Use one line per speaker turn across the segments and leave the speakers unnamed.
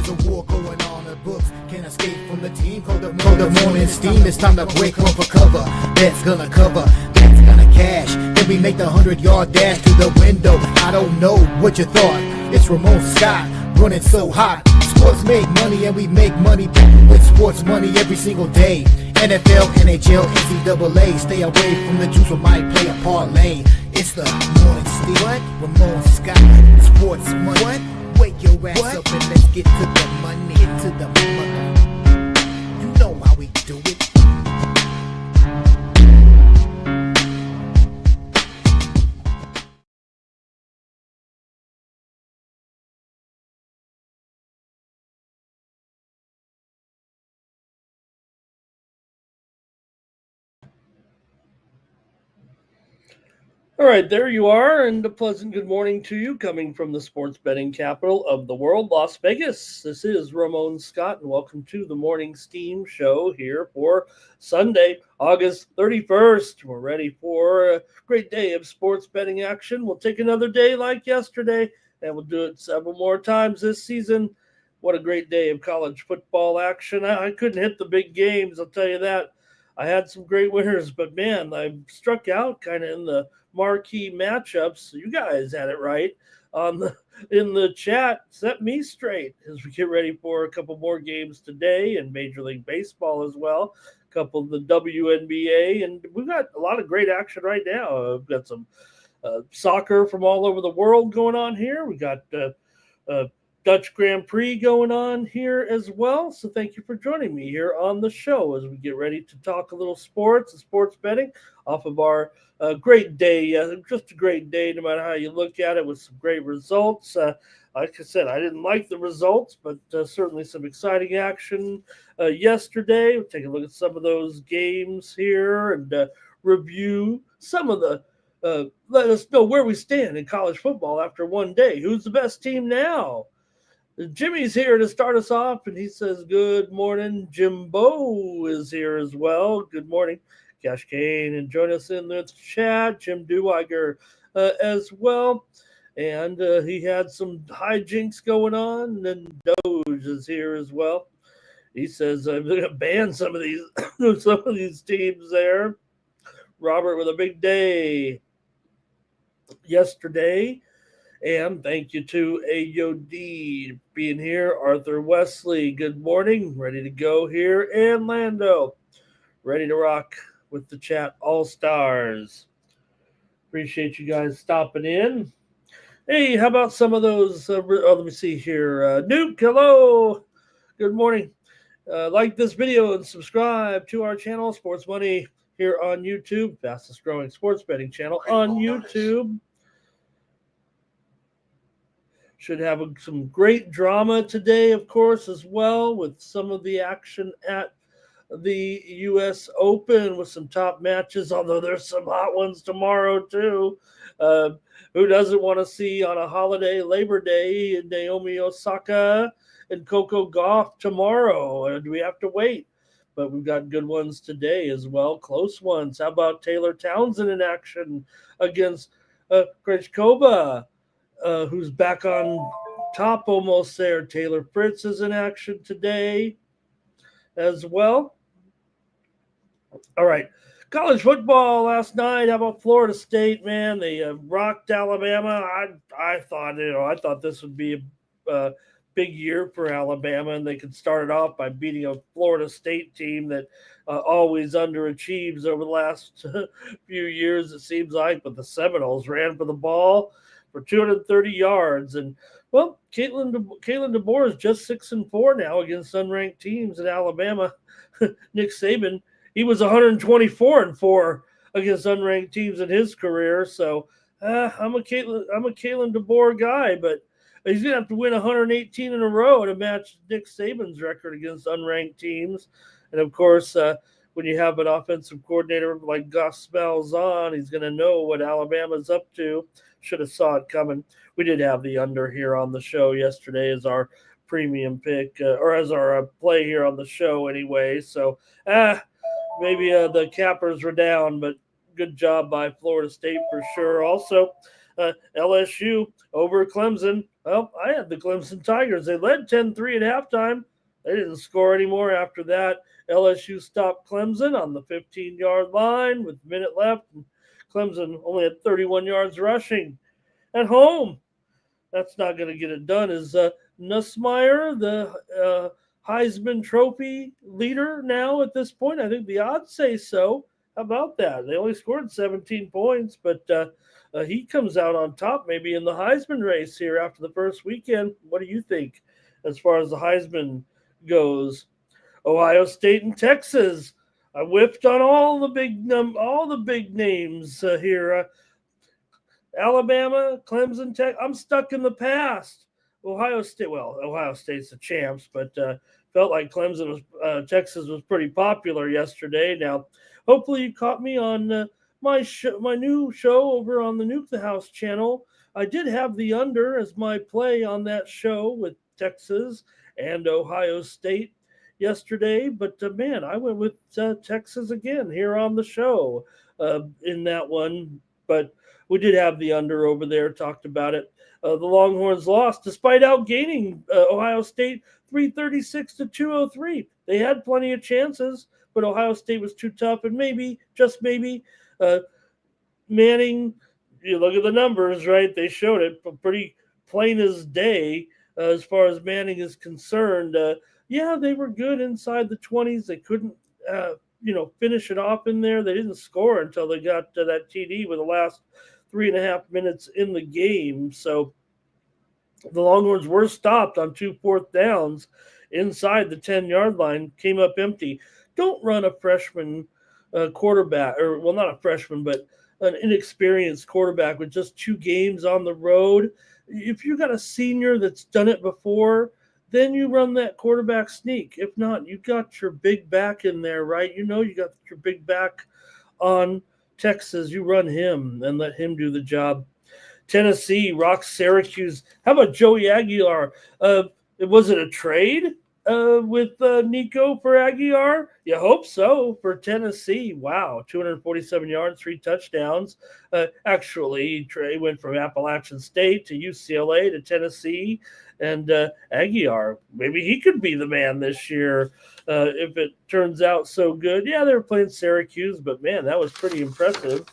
There's a war going on, the books can't escape from the team. Call the morning steam, it's time to break one for cover. That's gonna cover, that's gonna cash. Then we make the 100-yard dash to the window. I don't know what you thought. It's Ramon Scott, running so hot. Sports make money and we make money with sports money every single day. NFL, NHL, NCAA. Stay away from the juice, we might play a parlay. It's the morning steam. What? Ramon Scott, sports money. What? Wake your ass up and let's get to the money. Get to the money. You know how we do it.
All right, there you are, and a pleasant good morning to you coming from the sports betting capital of the world, Las Vegas. This is Ramon Scott, and welcome to the Morning Steam Show here for Sunday, August 31st. We're ready for a great day of sports betting action. We'll take another day like yesterday, and we'll do it several more times this season. What a great day of college football action. I couldn't hit the big games, I'll tell you that. I had some great winners, but man, I struck out kind of in the marquee matchups. You guys had it right in the chat. Set me straight as we get ready for a couple more games today and Major League Baseball as well. A couple of the WNBA, and we've got a lot of great action right now. We've got some soccer from all over the world going on here. We got Dutch Grand Prix going on here as well. So thank you for joining me here on the show as we get ready to talk a little sports and sports betting off of our great day. Just a great day, no matter how you look at it, with some great results. Like I said, I didn't like the results, but certainly some exciting action yesterday. We'll take a look at some of those games here and review some of the let us know where we stand in college football after one day. Who's the best team now? Jimmy's here to start us off, and he says, good morning. Jimbo is here as well. Good morning. Cash Kane, and join us in the chat. Jim Duweiger as well. And he had some hijinks going on, and then Doge is here as well. He says, I'm going to ban some of these teams there. Robert with a big day yesterday. And thank you to AOD being here. Arthur Wesley, good morning. Ready to go here. And Lando, ready to rock with the chat all-stars. Appreciate you guys stopping in. Hey, how about some of those? Let me see here. Nuke, hello. Good morning. Like this video and subscribe to our channel, Sports Money, here on YouTube. Fastest growing sports betting channel on YouTube. Should have some great drama today, of course, as well, with some of the action at the U.S. Open with some top matches, although there's some hot ones tomorrow, too. Who doesn't want to see on a holiday, Labor Day, Naomi Osaka and Coco Gauff tomorrow? Do we have to wait? But we've got good ones today as well, close ones. How about Taylor Townsend in action against Krejcikova? Who's back on top almost there. Taylor Fritz is in action today as well. All right. College football last night. How about Florida State, man? They rocked Alabama. I thought this would be a big year for Alabama, and they could start it off by beating a Florida State team that always underachieves over the last few years, it seems like. But the Seminoles ran for the ball for 230 yards. And, well, Caitlin DeBoer is just 6-4 now against unranked teams in Alabama. Nick Saban, he was 124-4 against unranked teams in his career. So I'm a Caitlin DeBoer guy, but he's going to have to win 118 in a row to match Nick Saban's record against unranked teams. And, of course, when you have an offensive coordinator like Gus Malzahn, he's going to know what Alabama's up to. Should have saw it coming. We did have the under here on the show yesterday as our premium pick, or as our play here on the show anyway. So maybe the cappers were down, but good job by Florida State for sure. Also, LSU over Clemson. Well, I had the Clemson Tigers. They led 10-3 at halftime. They didn't score anymore after that. LSU stopped Clemson on the 15-yard line with a minute left. And Clemson only had 31 yards rushing at home. That's not going to get it done. Is Nussmeier the Heisman Trophy leader now at this point? I think the odds say so. How about that? They only scored 17 points, but he comes out on top maybe in the Heisman race here after the first weekend. What do you think as far as the Heisman goes? Ohio State and Texas. I whiffed on all the big names here. Alabama, Clemson, Tech. I'm stuck in the past. Ohio State's the champs, but felt like Texas was pretty popular yesterday. Now, hopefully you caught me on my new show over on the Nuke the House channel. I did have the under as my play on that show with Texas and Ohio State yesterday, but man, I went with Texas again here on the show in that one, but we did have the under over there, talked about it. The Longhorns lost despite outgaining Ohio State 336 to 203. They had plenty of chances, but Ohio State was too tough. And maybe, just maybe, Manning, you look at the numbers, right? They showed it pretty plain as day as far as Manning is concerned. Yeah, they were good inside the 20s. They couldn't finish it off in there. They didn't score until they got to that TD with the last 3.5 minutes in the game. So the Longhorns were stopped on 2 fourth downs inside the 10-yard line, came up empty. Don't run a freshman quarterback, not a freshman, but an inexperienced quarterback with just 2 games on the road. If you got a senior that's done it before, then you run that quarterback sneak. If not, you got your big back in there, right? You got your big back on Texas. You run him and let him do the job. Tennessee rocks Syracuse. How about Joey Aguilar? Was it a trade with Nico for Aguilar? You hope so for Tennessee. Wow, 247 yards, 3 touchdowns. Actually, Trey went from Appalachian State to UCLA to Tennessee. And Aguilar, maybe he could be the man this year if it turns out so good. Yeah, they were playing Syracuse, but man, that was pretty impressive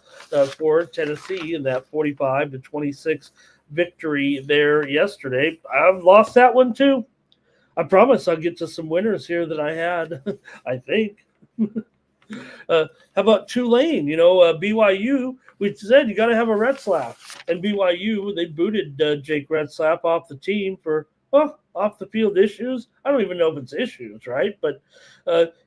for Tennessee in that 45-26 victory there yesterday. I've lost that one too. I promise I'll get to some winners here that I had, I think. How about Tulane? BYU, we said you got to have a Retzlaff. And BYU, they booted Jake Retzlaff off the team for off-the-field issues. I don't even know if it's issues, right? But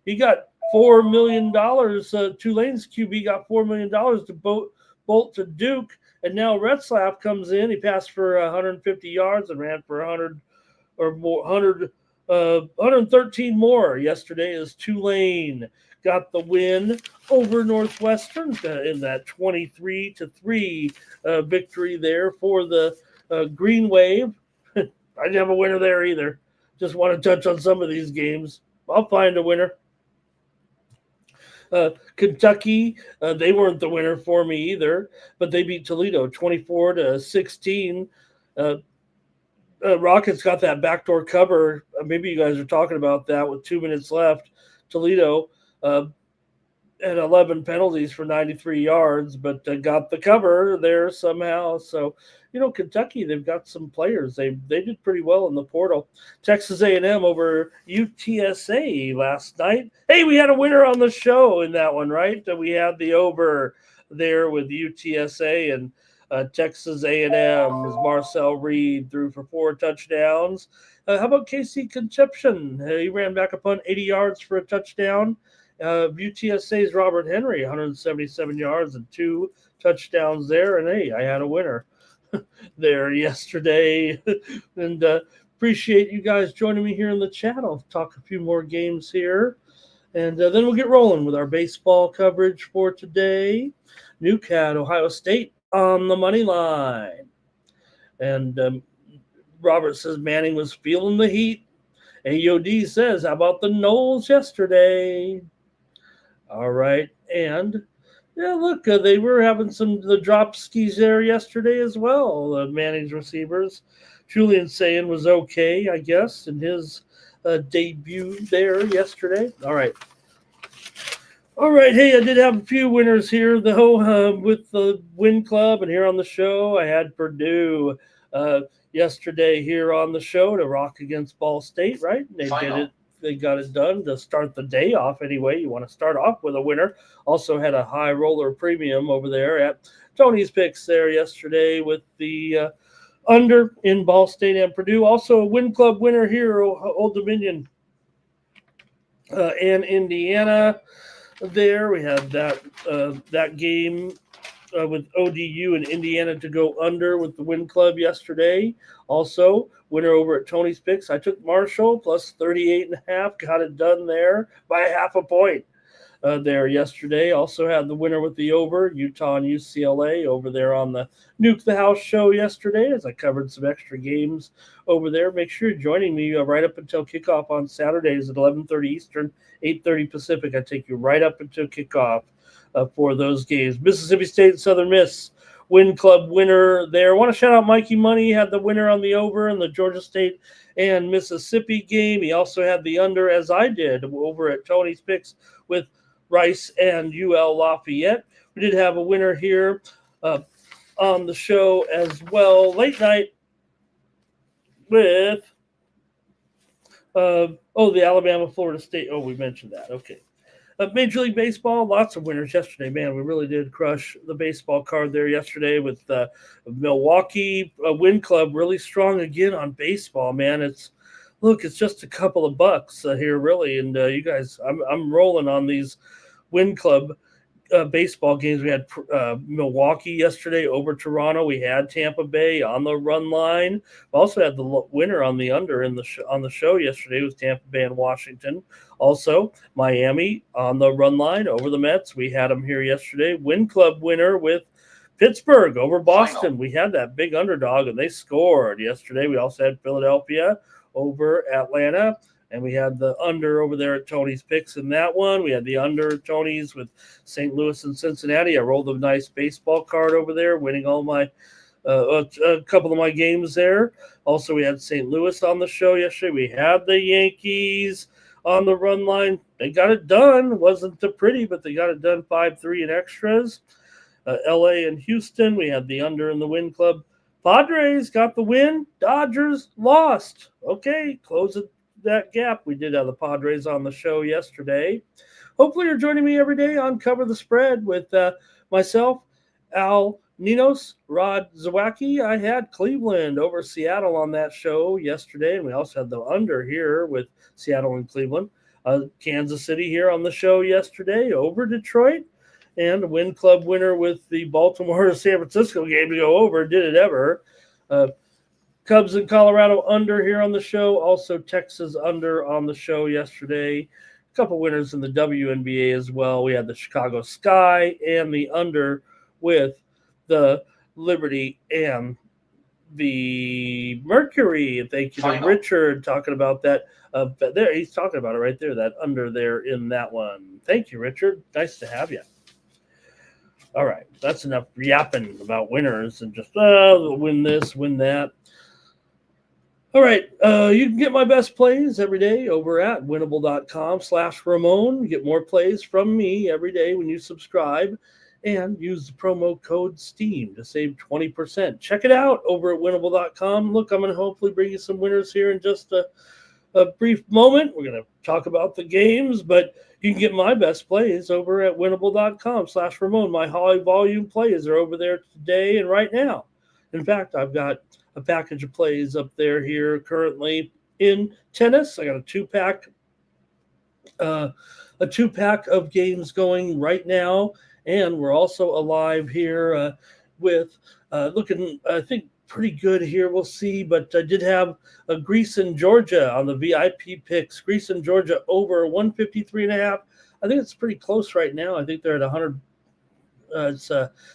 he got $4 million. Tulane's QB got $4 million to bolt to Duke. And now Retzlaff comes in. He passed for 150 yards and ran for 113 more yesterday as Tulane got the win over Northwestern in that 23-3 victory there for the Green Wave. I didn't have a winner there either. Just want to touch on some of these games. I'll find a winner. Kentucky, they weren't the winner for me either, but they beat Toledo 24-16. Rockets got that backdoor cover. Maybe you guys are talking about that with 2 minutes left. Toledo had 11 penalties for 93 yards, but got the cover there somehow. So, Kentucky, they've got some players. They did pretty well in the portal. Texas A&M over UTSA last night. Hey, we had a winner on the show in that one, right? We had the over there with UTSA and Texas A&M as Marcel Reed threw for 4 touchdowns. How about KC Conception? He ran back upon 80 yards for a touchdown. UTSA's Robert Henry, 177 yards and 2 touchdowns there. And hey, I had a winner there yesterday. And appreciate you guys joining me here in the chat. I'll talk a few more games here. And then we'll get rolling with our baseball coverage for today. Nuke had Ohio State on the money line. And Robert says Manning was feeling the heat. AOD says, how about the Knowles yesterday? All right. And, yeah, look, they were having the drop skis there yesterday as well, Manning's receivers. Julian Sayin was okay, I guess, in his debut there yesterday. All right. Hey, I did have a few winners here, though, with the Win Club. And here on the show, I had Purdue yesterday here on the show to rock against Ball State, right? They did it. They got it done to start the day off anyway. You want to start off with a winner. Also had a high roller premium over there at Tony's Picks there yesterday with the under in Ball State and Purdue. Also a Win Club winner here, Old Dominion and Indiana. There we had that game with ODU and Indiana to go under with the Win Club yesterday. Also, winner over at Tony's Picks. I took Marshall plus 38.5. Got it done there by 0.5 point there yesterday. Also had the winner with the over, Utah and UCLA over there on the Nuke the House show yesterday as I covered some extra games over there. Make sure you're joining me right up until kickoff on Saturdays at 11:30 Eastern, 8:30 Pacific. I take you right up until kickoff for those games. Mississippi State and Southern Miss, Win Club winner there. I want to shout out Mikey Money. He had the winner on the over in the Georgia State and Mississippi game. He also had the under, as I did, over at Tony's Picks with Rice and UL Lafayette. We did have a winner here on the show as well. Late night with the Alabama-Florida State. Oh, we mentioned that. Okay. Major League Baseball, lots of winners yesterday. Man, we really did crush the baseball card there yesterday with Milwaukee Win Club really strong again on baseball, man. It's just a couple of bucks here, really. And you guys, I'm rolling on these Win Club baseball games. We had Milwaukee yesterday over Toronto. We had Tampa Bay on the run line. We also had the winner on the under on the show yesterday was Tampa Bay and Washington. Also, Miami on the run line over the Mets. We had them here yesterday. Win Club winner with Pittsburgh over Boston. We had that big underdog, and they scored yesterday. We also had Philadelphia over Atlanta. And we had the under over there at Tony's Picks in that one. We had the under at Tony's with St. Louis and Cincinnati. I rolled a nice baseball card over there, winning all my a couple of my games there. Also, we had St. Louis on the show yesterday. We had the Yankees on the run line. They got it done. Wasn't too pretty, but they got it done 5-3 in extras. LA and Houston, we had the under in the Win Club. Padres got the win. Dodgers lost. Okay, close it. That gap. We did have the Padres on the show yesterday. Hopefully you're joining me every day on Cover the Spread with myself, Al Ninos, Rod Zawacki. I had Cleveland over Seattle on that show yesterday, and we also had the under here with Seattle and Cleveland. Kansas City here on the show yesterday over Detroit, and a Win Club winner with the Baltimore-San Francisco game to go over. Did it ever? Cubs in Colorado under here on the show. Also Texas under on the show yesterday. A couple winners in the WNBA as well. We had the Chicago Sky and the under with the Liberty and the Mercury. Thank you to Richard talking about that. There, he's talking about it right there, that under there in that one. Thank you, Richard. Nice to have you. All right, that's enough yapping about winners and just win this, win that. All right, you can get my best plays every day over at winnable.com/Ramon. You get more plays from me every day when you subscribe and use the promo code STEAM to save 20%. Check it out over at winnable.com. Look, I'm going to hopefully bring you some winners here in just a brief moment. We're going to talk about the games, but you can get my best plays over at winnable.com/Ramon. My high volume plays are over there today and right now. In fact, I've got a package of plays up there here currently in tennis. I got a two-pack of games going right now, and we're also alive here with looking, I think, pretty good here. We'll see, but I did have a Greece in Georgia on the VIP picks. Greece in Georgia over 153.5. I think it's pretty close right now. I think they're at 100. It's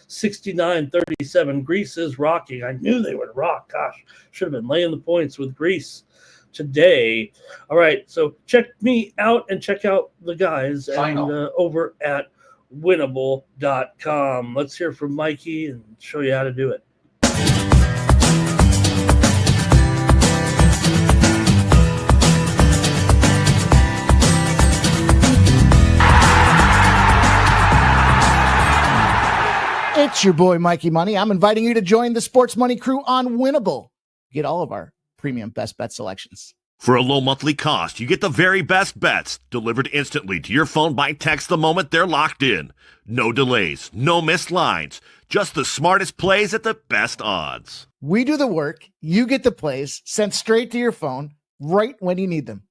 69-37. Greece is rocking. I knew they would rock. Gosh, should have been laying the points with Greece today. All right, so check me out and check out the guys over at winnable.com. Let's hear from Mikey and show you how to do it.
It's your boy, Mikey Money. I'm inviting you to join the Sports Money crew on Winnable. Get all of our premium best bet selections.
For a low monthly cost, you get the very best bets delivered instantly to your phone by text the moment they're locked in. No delays, no missed lines, just the smartest plays at the best odds.
We do the work, you get the plays sent straight to your phone right when you need them.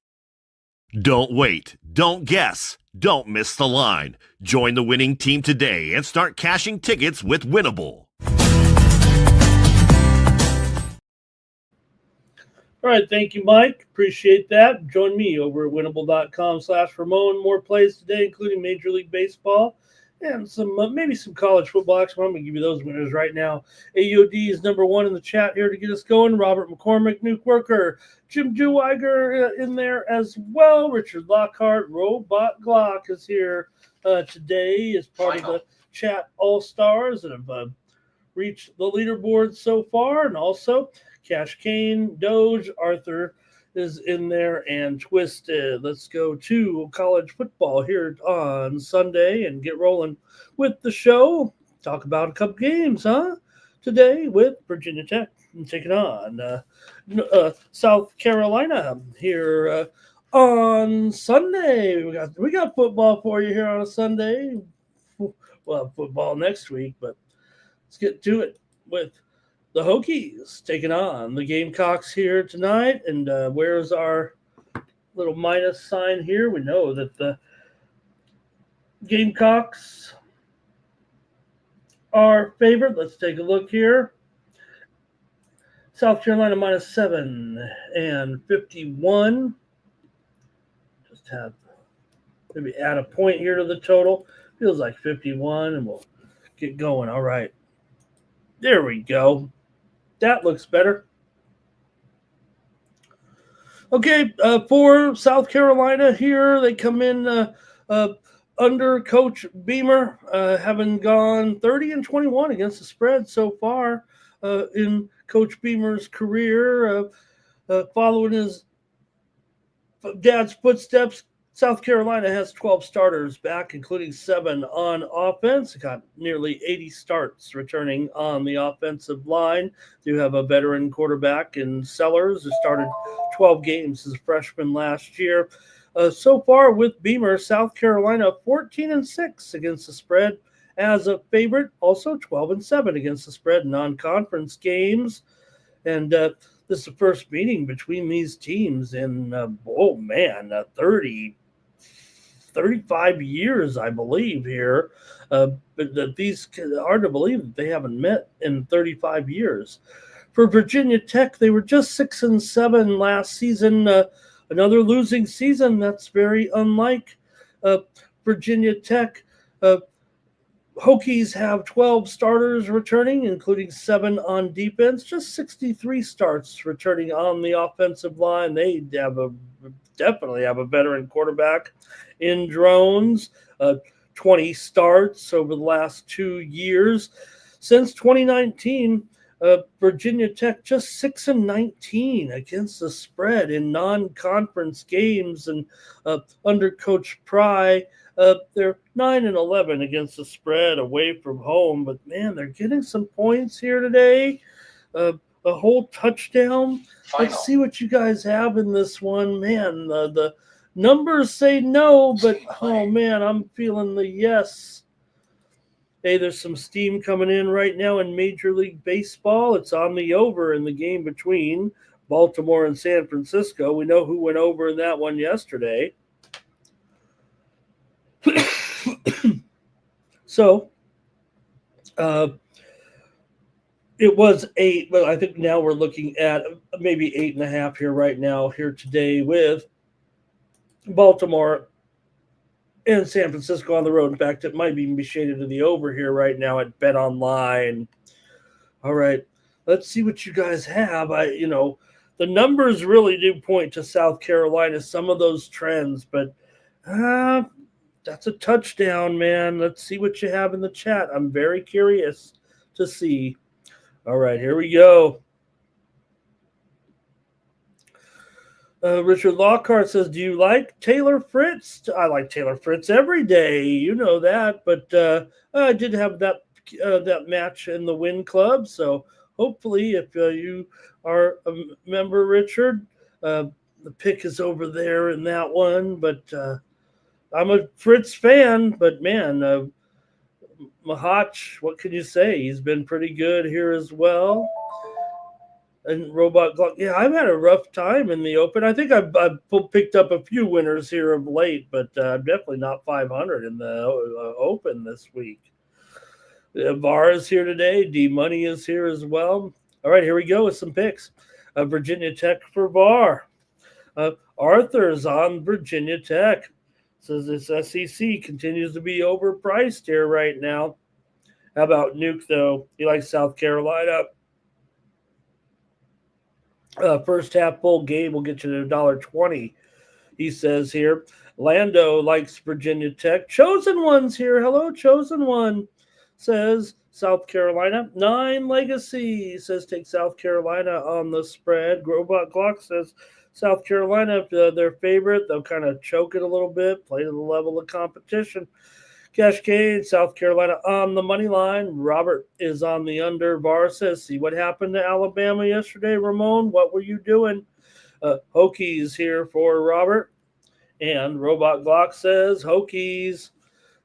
Don't wait, don't guess, don't miss the line. Join the winning team today and start cashing tickets with Winnable.
All right, thank you, Mike. Appreciate that. Join me over at winnable.com/Ramon. More plays today, including Major League Baseball and some maybe some college football action. I'm going to give you those winners right now. AUD is number one in the chat here to get us going. Robert McCormick, Nuke Worker, Jim Deweiger in there as well. Richard Lockhart, Robot Glock is here today as part of the chat All-Stars that have reached the leaderboard so far. And also Cash Kane, Doge, Arthur is in there, and Twisted. Let's go to college football here on Sunday and get rolling with the show. Talk about a couple games, today with Virginia Tech taking on South Carolina here on Sunday. We got football for you here on a Sunday. We'll have football next week, but let's get to it with the Hokies taking on the Gamecocks here tonight. And where's our little minus sign here? We know that the Gamecocks are favored. Let's take a look here. South Carolina -7 and 51. Just have maybe add a point here to the total. Feels like 51, and we'll get going. All right. There we go. That looks better. Okay, for South Carolina here, they come in under Coach Beamer, having gone 30-21 against the spread so far in Coach Beamer's career. Following his dad's footsteps, South Carolina has 12 starters back, including 7 on offense. Got nearly 80 starts returning on the offensive line. They do have a veteran quarterback in Sellers who started 12 games as a freshman last year. So far with Beamer, South Carolina 14-6 against the spread as a favorite. Also 12-7 against the spread in non-conference games. And this is the first meeting between these teams in, 35 years, I believe, here. But these hard to believe that they haven't met in 35 years. For Virginia Tech, they were just 6-7 last season. Another losing season. That's very unlike Virginia Tech. Hokies have 12 starters returning, including 7 on defense. Just 63 starts returning on the offensive line. They definitely have a veteran quarterback in Drones. 20 starts over the last 2 years. Since 2019, Virginia Tech just 6-19 against the spread in non-conference games, and under Coach Pry, they're 9-11 against the spread away from home. But man, they're getting some points here today. A whole touchdown. Let's see what you guys have in this one. Man, the numbers say no, but oh man, I'm feeling the yes. Hey, there's some steam coming in right now in Major League Baseball. It's on the over in the game between Baltimore and San Francisco. We know who went over in that one yesterday. So, it was 8, but I think now we're looking at maybe 8.5 here right now here today with Baltimore and San Francisco on the road. In fact, it might even be shaded to the over here right now at Bet Online. All right, let's see what you guys have. The numbers really do point to South Carolina, some of those trends, but that's a touchdown, man. Let's see what you have in the chat. I'm very curious to see. All right, here we go. Richard Lockhart says, do you like Taylor Fritz? I like Taylor Fritz every day. You know that. But I did have that that match in the Win Club. So hopefully, if you are a member, Richard, the pick is over there in that one. But I'm a Fritz fan, but man, Mahach, what can you say? He's been pretty good here as well. And Robot Glock, yeah, I've had a rough time in the Open. I think I've picked up a few winners here of late, but I'm definitely not 500 in the Open this week. VAR is here today. D-Money is here as well. All right, here we go with some picks. Virginia Tech for VAR. Arthur's on Virginia Tech. Says this SEC continues to be overpriced here right now. How about Nuke, though? He likes South Carolina. First half full game will get you to $1.20, he says here. Lando likes Virginia Tech. Chosen One's here. Hello, Chosen One. Says South Carolina. 9 Legacy says take South Carolina on the spread. Robot Glock says South Carolina, if their favorite, they'll kind of choke it a little bit, play to the level of competition. Cascade, South Carolina on the money line. Robert is on the under. VAR says, see what happened to Alabama yesterday, Ramon? What were you doing? Hokies here for Robert. And Robot Glock says Hokies.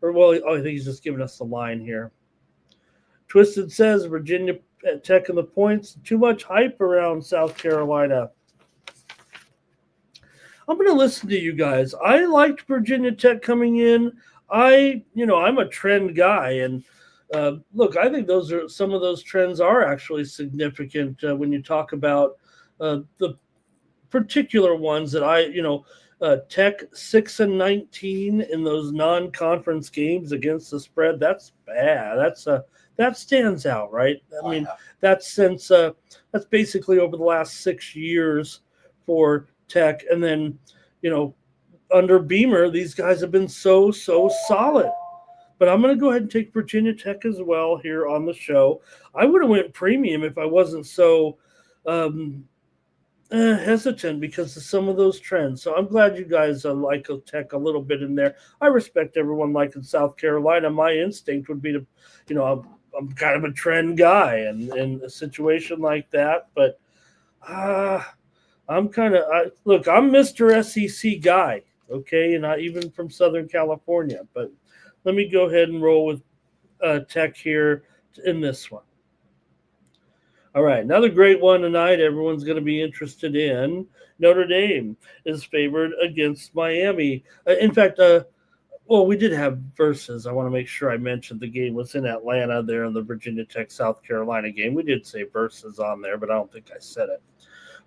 I think he's just giving us the line here. Twisted says Virginia Tech and the points. Too much hype around South Carolina. I'm going to listen to you guys. I liked Virginia Tech coming in. I'm a trend guy, and look, I think some of those trends are actually significant when you talk about the particular ones that Tech 6-19 in those non-conference games against the spread. That's bad. That stands out, right? I mean, that's basically over the last 6 years for Tech, and then under Beamer, these guys have been so solid. But I'm going to go ahead and take Virginia Tech as well here on the show. I would have went premium if I wasn't so hesitant because of some of those trends. So I'm glad you guys like Tech a little bit in there. I respect everyone liking South Carolina. My instinct would be to, I'm kind of a trend guy in a situation like that. But I'm Mr. SEC guy. Okay, and not even from Southern California. But let me go ahead and roll with Tech here in this one. All right, another great one tonight everyone's going to be interested in. Notre Dame is favored against Miami. In fact, we did have versus. I want to make sure I mentioned the game was in Atlanta there in the Virginia Tech South Carolina game. We did say versus on there, but I don't think I said it.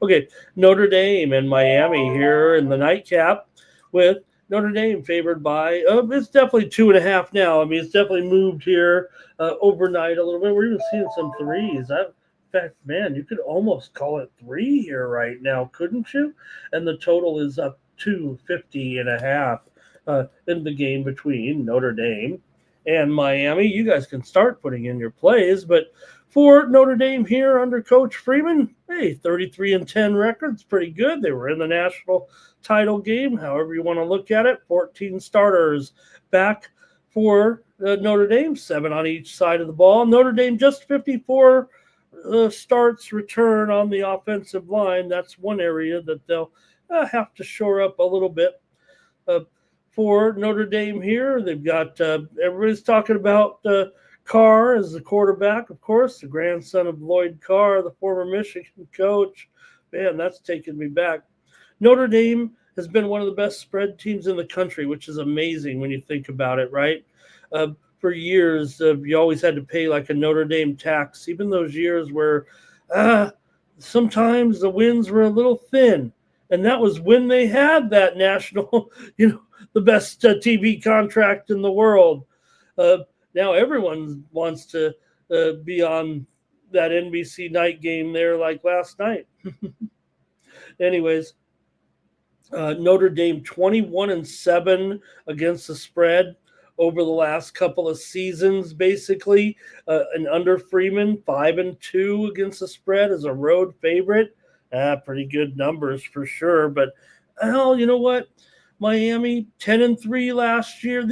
Okay, Notre Dame and Miami here in the nightcap, with Notre Dame favored by, it's definitely 2.5 now. I mean, it's definitely moved here overnight a little bit. We're even seeing some threes. In fact, man, you could almost call it 3 here right now, couldn't you? And the total is up to 50.5 in the game between Notre Dame and Miami. You guys can start putting in your plays, but for Notre Dame here under Coach Freeman, 33-10 record's pretty good. They were in the national title game, however you want to look at it. 14 starters back for Notre Dame, 7 on each side of the ball. Notre Dame just 54 starts return on the offensive line. That's one area that they'll have to shore up a little bit. For Notre Dame here, they've got everybody's talking about Carr as the quarterback, of course, the grandson of Lloyd Carr, the former Michigan coach. Man, that's taking me back. Notre Dame has been one of the best spread teams in the country, which is amazing when you think about it, right? For years, you always had to pay like a Notre Dame tax, even those years where sometimes the wins were a little thin. And that was when they had that national, the best TV contract in the world. Now everyone wants to be on that NBC night game there like last night. Anyways, Notre Dame 21-7 against the spread over the last couple of seasons, basically. And under Freeman, 5-2 against the spread as a road favorite. Pretty good numbers for sure. But, you know what? Miami, 10-3 last year.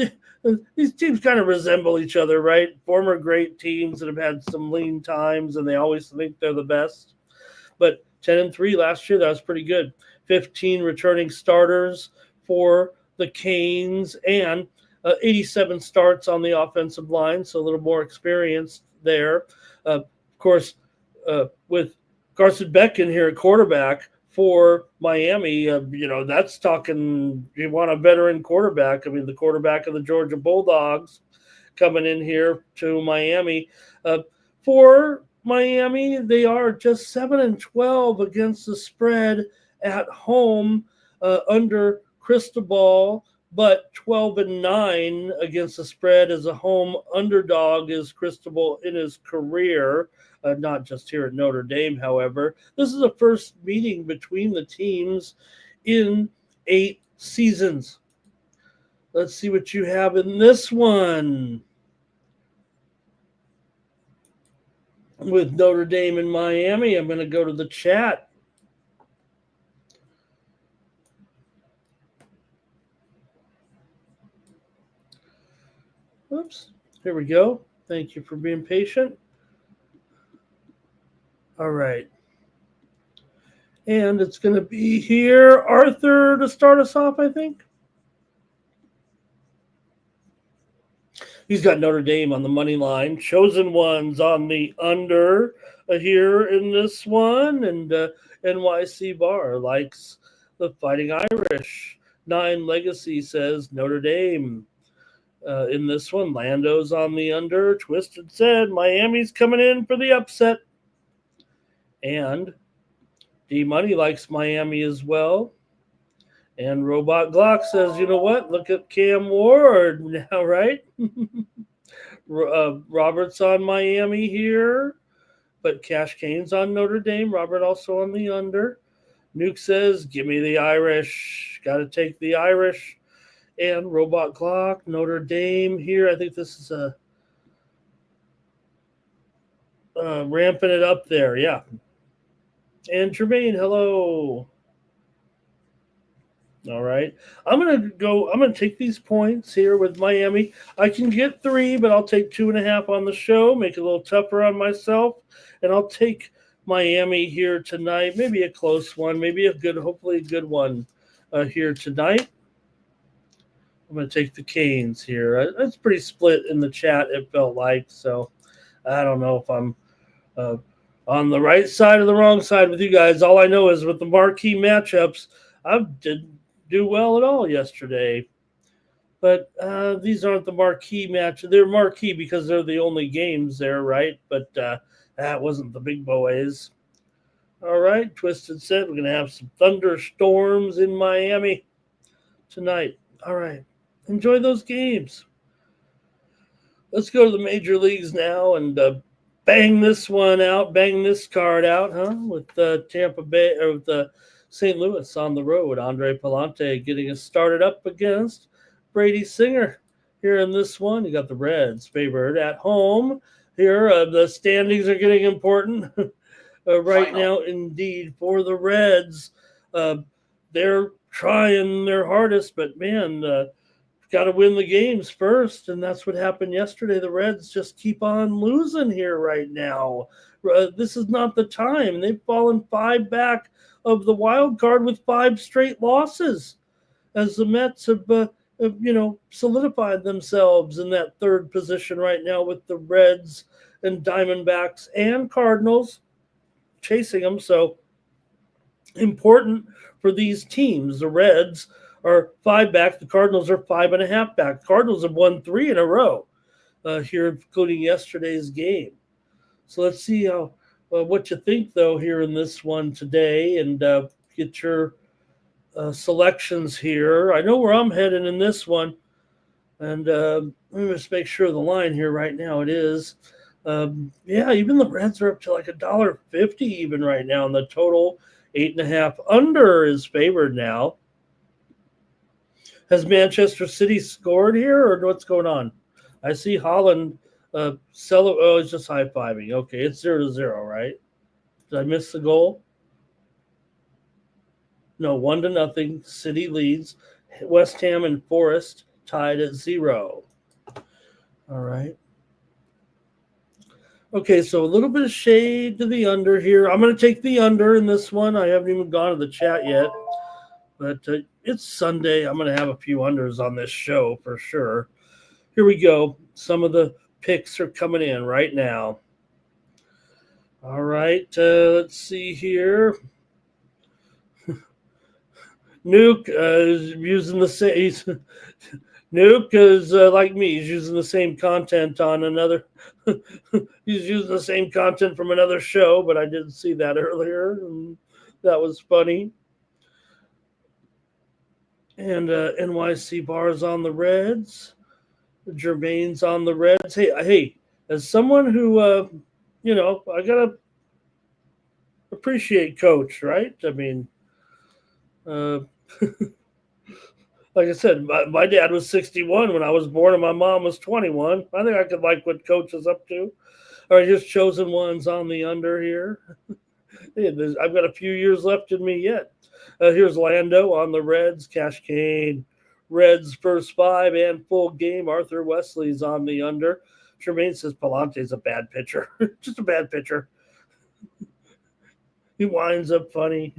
these teams kind of resemble each other, right? Former great teams that have had some lean times, and they always think they're the best. But 10-3 last year, that was pretty good. 15 returning starters for the Canes, and 87 starts on the offensive line, so a little more experience there. Of course, with Carson Beck in here at quarterback for Miami, that's talking, you want a veteran quarterback. I mean, the quarterback of the Georgia Bulldogs coming in here to Miami. For Miami, they are just 7-12 against the spread at home under Cristobal, but 12-9 against the spread as a home underdog is Cristobal in his career. Not just here at Notre Dame, however. This is the first meeting between the teams in 8 seasons. Let's see what you have in this one. With Notre Dame and Miami, I'm going to go to the chat. Oops, here we go. Thank you for being patient. All right. And it's going to be here, Arthur, to start us off, I think. He's got Notre Dame on the money line. Chosen Ones on the under here in this one. And NYC Bar likes the Fighting Irish. 9 Legacy says Notre Dame. In this one, Lando's on the under. Twisted said Miami's coming in for the upset. And D-Money likes Miami as well. And Robot Glock says, you know what? Look at Cam Ward now, right? Robert's on Miami here. But Cash Kane's on Notre Dame. Robert also on the under. Nuke says, give me the Irish. Got to take the Irish. And Robot Glock, Notre Dame here. I think this is ramping it up there. Yeah. And Tremaine, hello. All right. I'm going to take these points here with Miami. I can get 3, but I'll take 2.5 on the show, make it a little tougher on myself. And I'll take Miami here tonight. Maybe a close one, hopefully a good one here tonight. I'm going to take the Canes here. It's pretty split in the chat, it felt like. So I don't know if I'm on the right side or the wrong side with you guys. All I know is with the marquee matchups, I didn't do well at all yesterday. But these aren't the marquee match. They're marquee because they're the only games there, right? But that wasn't the big boys. All right, Twisted said we're going to have some thunderstorms in Miami tonight. All right, enjoy those games. Let's go to the major leagues now and bang this card out, with Tampa Bay or with St. Louis on the road. Andre Palante getting us started up against Brady Singer here in this one. You got the Reds favored at home here. The standings are getting important right now, indeed, for the Reds. They're trying their hardest, but man, got to win the games first, and that's what happened yesterday. The Reds just keep on losing here right now. This is not the time. They've fallen 5 back of the wild card with 5 straight losses, as the Mets have solidified themselves in that 3rd position right now with the Reds and Diamondbacks and Cardinals chasing them. So important for these teams. The Reds are 5 back. The Cardinals are 5.5 back. The Cardinals have won 3 in a row here, including yesterday's game. So let's see what you think, though, here in this one today, and get your selections here. I know where I'm heading in this one, and let me just make sure the line here right now. It is, even the Reds are up to like $1.50 even right now, and the total 8.5 under is favored now. Has Manchester City scored here, or what's going on? I see Holland it's just high-fiving. Okay, it's 0-0, right? Did I miss the goal? No, 1-0. City leads. West Ham and Forest tied at 0. All right. Okay, so a little bit of shade to the under here. I'm going to take the under in this one. I haven't even gone to the chat yet, but it's Sunday. I'm going to have a few unders on this show for sure. Here we go. Some of the picks are coming in right now. All right, let's see here. Nuke is using the same. Nuke is like me. He's using the same content on another. He's using the same content from another show, but I didn't see that earlier, and that was funny. And NYC Bars on the Reds. Jermaine's on the Reds. Hey, as someone who, I gotta appreciate Coach, right? I mean, like I said, my dad was 61 when I was born, and my mom was 21. I think I could like what Coach is up to. All right, just chosen ones on the under here. I've got a few years left in me yet. Here's Lando on the Reds. Cash Kane. Reds first 5 and full game. Arthur Wesley's on the under. Tremaine says Palante's a bad pitcher. Just a bad pitcher. He winds up funny.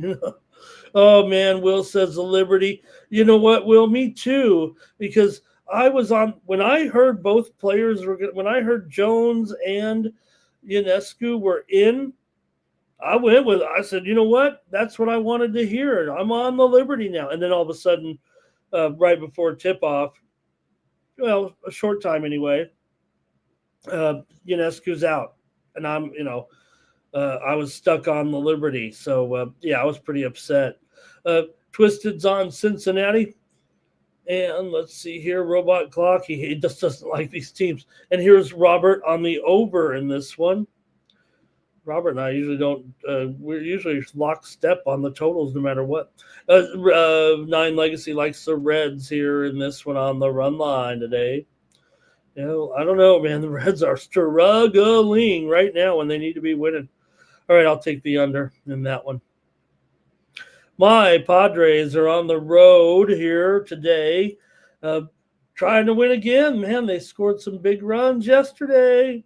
Oh, man, Will says the Liberty. You know what, Will? Me too, because I was on – when I heard both players were – when I heard Jones and Ionescu were in, I went with it. I said, you know what? That's what I wanted to hear. I'm on the Liberty now. And then all of a sudden, right before tip-off, well, a short time anyway, Ionescu's out. And I'm, I was stuck on the Liberty. So, I was pretty upset. Twisted's on Cincinnati. And let's see here, Robot Clock. He just doesn't like these teams. And here's Robert on the over in this one. Robert and I usually don't. We're usually lockstep on the totals no matter what. Nine Legacy likes the Reds here in this one on the run line today. I don't know, man. The Reds are struggling right now when they need to be winning. All right, I'll take the under in that one. My Padres are on the road here today, trying to win again. Man, they scored some big runs yesterday.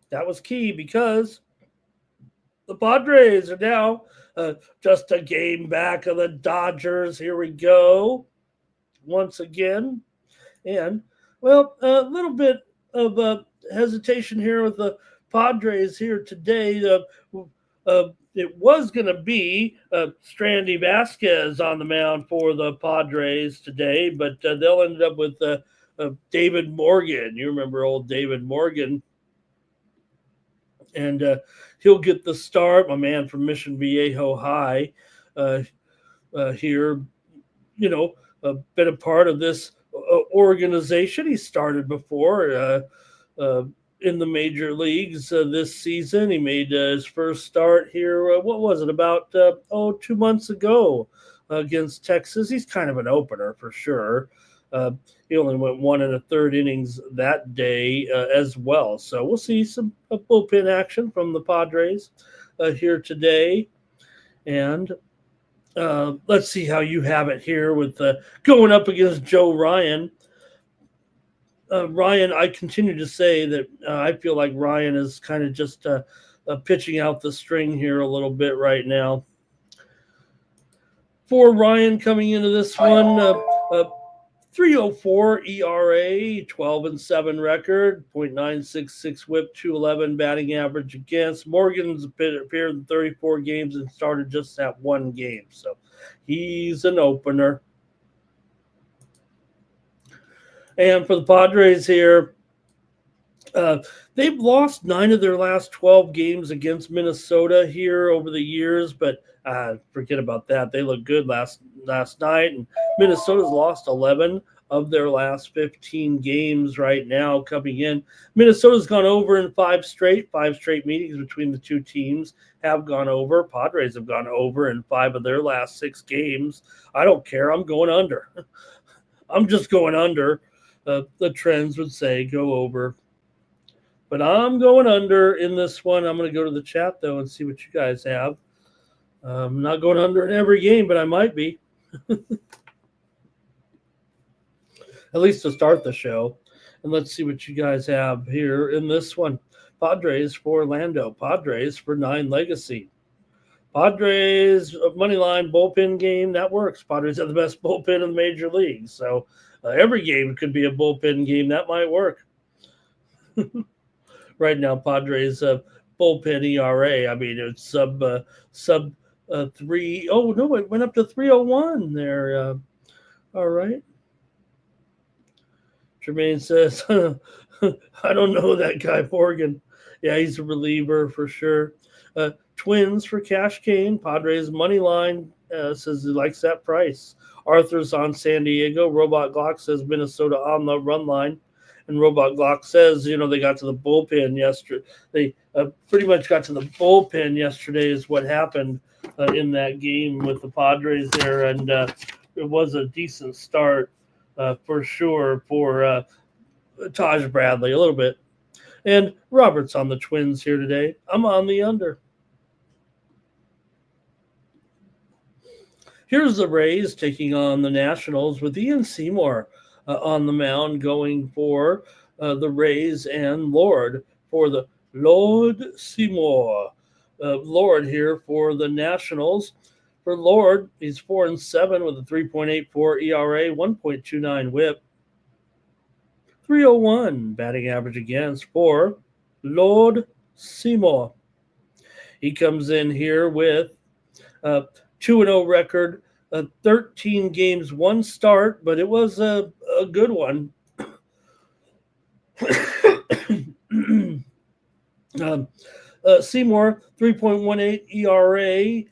That was key because the Padres are now just a game back of the Dodgers. Here we go once again. And, well, a little bit of hesitation here with the Padres here today. It was going to be Strandy Vasquez on the mound for the Padres today, but they'll end up with David Morgan. You remember old David Morgan. And he'll get the start. My man from Mission Viejo High here, been a part of this organization. He started before in the major leagues this season. He made his first start here, what was it, about 2 months ago against Texas. He's kind of an opener for sure. He only went 1 1/3 innings that day as well. So we'll see some bullpen action from the Padres here today. And let's see how you have it here with going up against Joe Ryan. Ryan, I continue to say that I feel like Ryan is kind of just pitching out the string here a little bit right now. For Ryan coming into this one, 3.04 ERA, 12-7 record, .966 whip, 211 batting average against. Morgan's appeared in 34 games and started just that one game. So he's an opener. And for the Padres here, they've lost 9 of their last 12 games against Minnesota here over the years, but forget about that. They looked good last night, and Minnesota's lost 11 of their last 15 games right now coming in. Minnesota's gone over in 5 straight meetings between the two teams have gone over. Padres have gone over in 5 of their last 6 games. I don't care. I'm going under. I'm just going under. The trends would say go over. But I'm going under in this one. I'm going to go to the chat, though, and see what you guys have. I'm not going under in every game, but I might be. at least to start the show. And let's see what you guys have here in this one. Padres for Orlando. Padres for 9 Legacy. Padres Moneyline bullpen game, that works. Padres have the best bullpen in the major leagues. So every game could be a bullpen game. That might work. Right now, Padres bullpen ERA. I mean, it's sub 3. Oh, no, it went up to 301 there. All right. Jermaine says, I don't know that guy, Morgan. Yeah, he's a reliever for sure. Twins for Cash Cane. Padres money line says he likes that price. Arthur's on San Diego. Robot Glock says Minnesota on the run line. And Robot Glock says, they got to the bullpen yesterday. They pretty much got to the bullpen yesterday is what happened in that game with the Padres there. And it was a decent start for sure for Taj Bradley a little bit. And Robert's on the Twins here today. I'm on the under. Here's the Rays taking on the Nationals with Ian Seymour on the mound going for the Rays and Lord for the Lord Seymour. Lord here for the Nationals. For Lord, he's 4-7 with a 3.84 ERA, 1.29 WHIP, 301 batting average against for Lord Seymour. He comes in here with 2-0 record, 13 games, 1 start, but it was a good one. Seymour, 3.18 ERA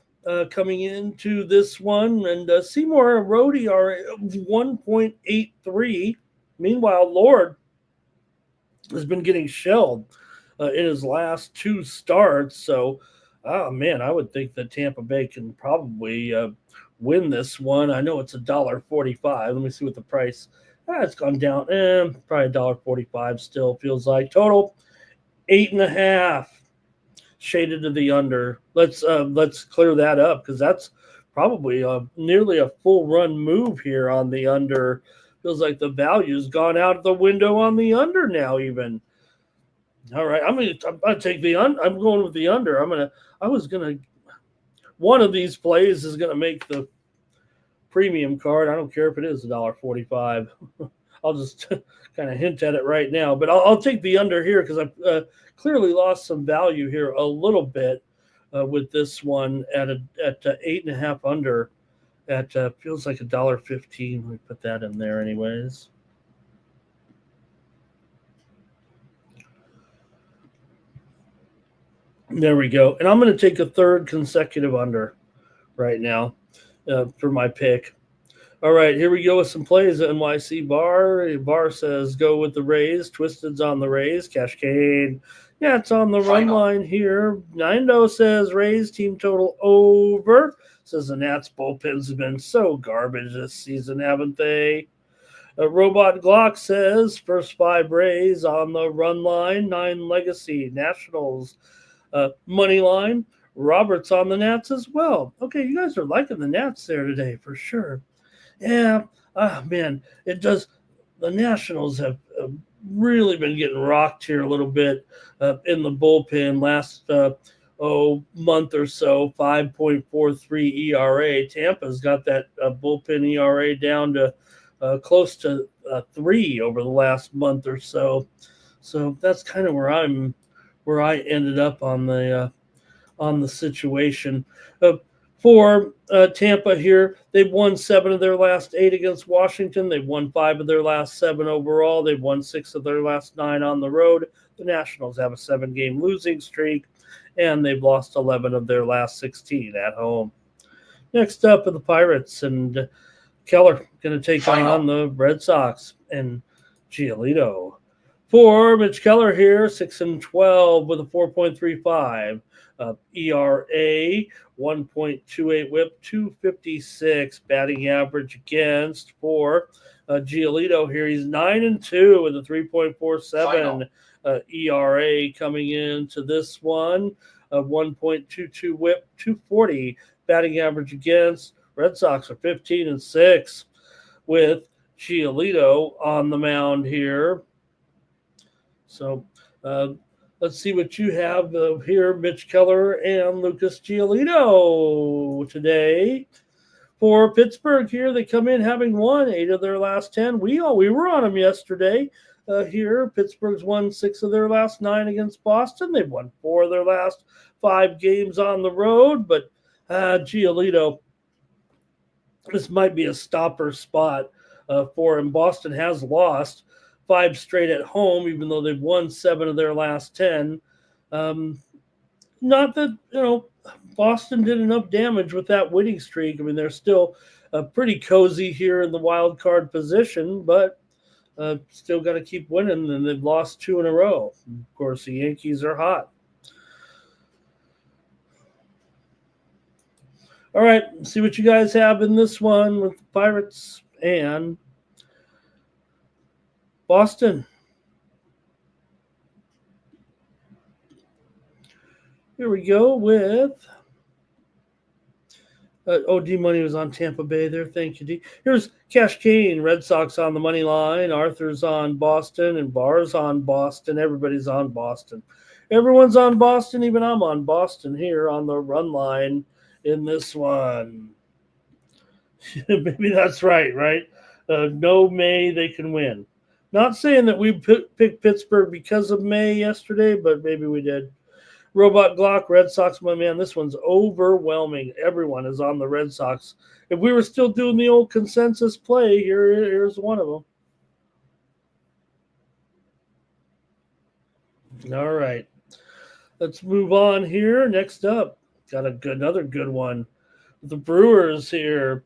coming into this one, and Seymour, a road ERA of 1.83. Meanwhile, Lord has been getting shelled in his last 2 starts, so I would think that Tampa Bay can probably win this one. I know it's $1.45. Let me see what the price. It's gone down. Probably $1.45 still feels like. Total 8.5. Shaded to the under. Let's clear that up because that's probably nearly a full run move here on the under. Feels like the value's gone out the window on the under now even. All right, I'm gonna take the under. I'm going with the under. One of these plays is gonna make the premium card. I don't care if it is $1.45. I'll just kind of hint at it right now, but I'll take the under here because I've clearly lost some value here a little bit with this one at 8.5 under. At feels like $1.15. Let me put that in there, anyways. There we go. And I'm going to take a third consecutive under right now for my pick. All right, here we go with some plays at NYC Bar. Bar says go with the Rays. Twisted's on the Rays. Cascade. Yeah, it's on the run line here. Nindo says Rays team total over. Says the Nats bullpens have been so garbage this season, haven't they? Robot Glock says first 5 Rays on the run line. 9 Legacy. Nationals money line. Roberts on the Nats as well. Okay, you guys are liking the Nats there today for sure. Yeah, man, it does. The Nationals have really been getting rocked here a little bit in the bullpen last month or so. 5.43 ERA. Tampa's got that bullpen ERA down to close to 3 over the last month or so. So that's kind of where I ended up on the situation. For Tampa here, they've won 7 of their last 8 against Washington. They've won 5 of their last 7 overall. They've won 6 of their last 9 on the road. The Nationals have a 7-game losing streak, and they've lost 11 of their last 16 at home. Next up are the Pirates, and Keller going to take on the Red Sox and Giolito. For Mitch Keller here, 6-12 with a 4.35 ERA, 1.28 WHIP, 256 batting average against. For Giolito here, he's 9-2 with a 3.47 ERA coming into this one, 1.22 WHIP, 240 batting average against. Red Sox are 15-6 with Giolito on the mound here. So let's see what you have here, Mitch Keller and Lucas Giolito today. For Pittsburgh here, they come in having won 8 of their last 10. We were on them yesterday. Here, Pittsburgh's won 6 of their last 9 against Boston. They've won 4 of their last 5 games on the road. But Giolito, this might be a stopper spot for him. Boston has lost 5 straight at home, even though they've won 7 of their last 10. Not that, Boston did enough damage with that winning streak. I mean, they're still pretty cozy here in the wild card position, but still got to keep winning, and they've lost 2 in a row. Of course, the Yankees are hot. All right, see what you guys have in this one with the Pirates and Boston. Here we go with D-Money was on Tampa Bay there. Thank you, D. Here's Cash Kane, Red Sox on the money line. Arthur's on Boston, and Barr's on Boston. Everybody's on Boston. Everyone's on Boston. Even I'm on Boston here on the run line in this one. Maybe that's right? No May, they can win. Not saying that we picked Pittsburgh because of May yesterday, but maybe we did. Robot Glock, Red Sox, my man, this one's overwhelming. Everyone is on the Red Sox. If we were still doing the old consensus play, here's one of them. All right. Let's move on here. Next up, got another good one. The Brewers here.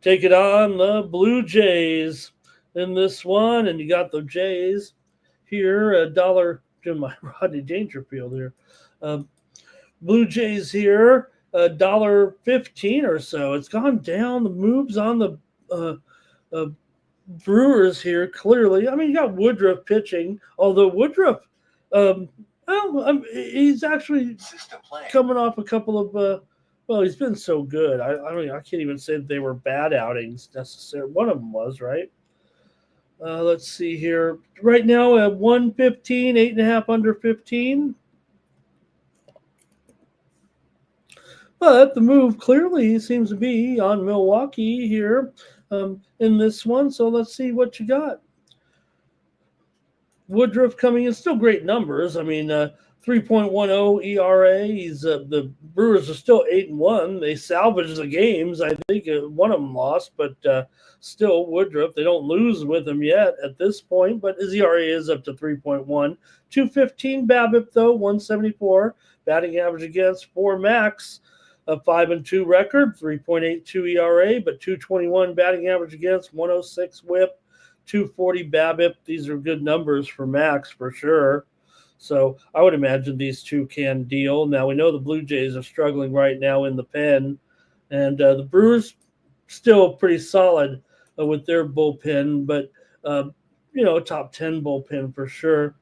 Take it on the Blue Jays in this one. And you got the Jays here, $1 to my Rodney Dangerfield here. Blue Jays here, $1.15 or so. It's gone down. The moves on the Brewers here, clearly. I mean, you got Woodruff pitching, although Woodruff, he's actually coming off a couple of, he's been so good. I can't even say that they were bad outings necessarily. One of them was, right? Let's see here. Right now at 115, 8.5 under 15. But the move clearly seems to be on Milwaukee here in this one. So let's see what you got. Woodruff coming in, still great numbers. I mean, 3.10 ERA. The Brewers are still 8-1. They salvaged the games. I think one of them lost, but still Woodruff. They don't lose with him yet at this point, but his ERA is up to 3.1. 215 BABIP though, 174 batting average against for Max. A 5-2 record, 3.82 ERA, but 221 batting average against, 106 WHIP, 240 BABIP. These are good numbers for Max for sure. So I would imagine these two can deal. Now we know the Blue Jays are struggling right now in the pen, and the Brewers still pretty solid with their bullpen, but top 10 bullpen for sure.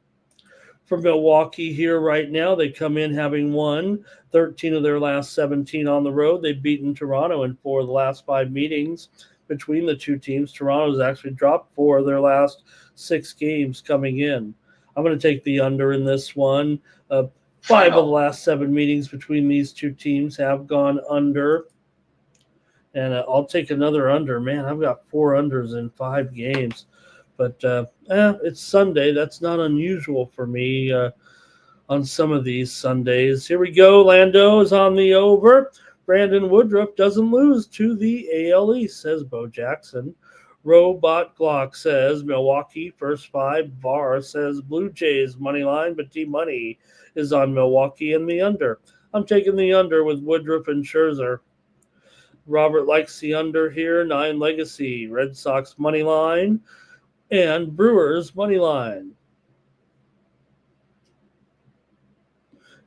For Milwaukee here right now, they come in having won 13 of their last 17 on the road. They've beaten Toronto in 4 of the last 5 meetings between the two teams. Toronto's actually dropped 4 of their last 6 games coming in. I'm going to take the under in this one. 5 of the last 7 meetings between these two teams have gone under. And I'll take another under. Man, I've got 4 unders in 5 games. But it's Sunday. That's not unusual for me on some of these Sundays. Here we go. Lando is on the over. Brandon Woodruff doesn't lose to the AL East, says Bo Jackson. Robot Glock says Milwaukee, first 5. VAR says Blue Jays, money line, but D-Money is on Milwaukee and the under. I'm taking the under with Woodruff and Scherzer. Robert likes the under here. 9 Legacy, Red Sox money line, and Brewers money line.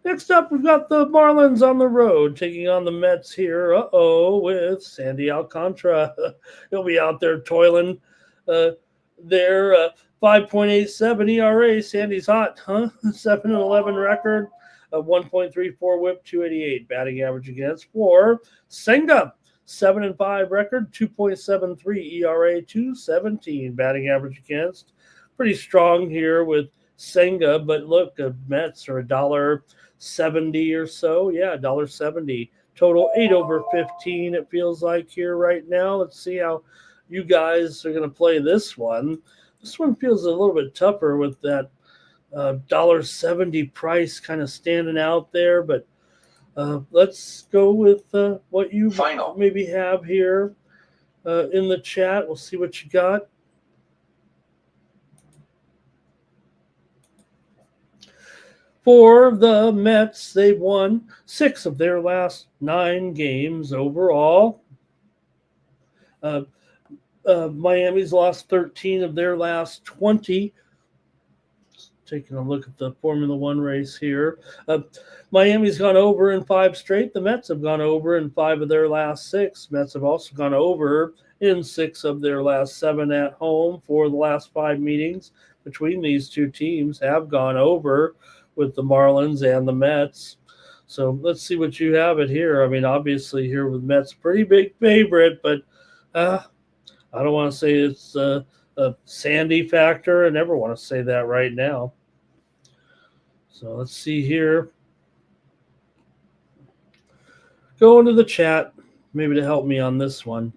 Next up, we've got the Marlins on the road taking on the Mets here. With Sandy Alcantara. He'll be out there toiling there. 5.87 ERA. Sandy's hot, huh? 7-11 record. 1.34 WHIP, 288 batting average against for Senga. 7-5 record, 2.73 ERA, 217 batting average against. Pretty strong here with Senga, but look, the Mets are $1.70 or so. Yeah, $1.70. Total 8 over 15, it feels like here right now. Let's see how you guys are going to play this one. This one feels a little bit tougher with that $1.70 price kind of standing out there, but let's go with what you maybe have here in the chat. We'll see what you got. For the Mets, they've won 6 of their last 9 games overall. Miami's lost 13 of their last 20. Taking a look at the Formula One race here. Miami's gone over in 5 straight. The Mets have gone over in 5 of their last 6. Mets have also gone over in 6 of their last 7 at home. For the last 5 meetings between these two teams have gone over with the Marlins and the Mets. So let's see what you have it here. I mean, obviously here with Mets, pretty big favorite, but I don't want to say it's a Sandy factor. I never want to say that right now. So let's see here. Go into the chat, maybe to help me on this one.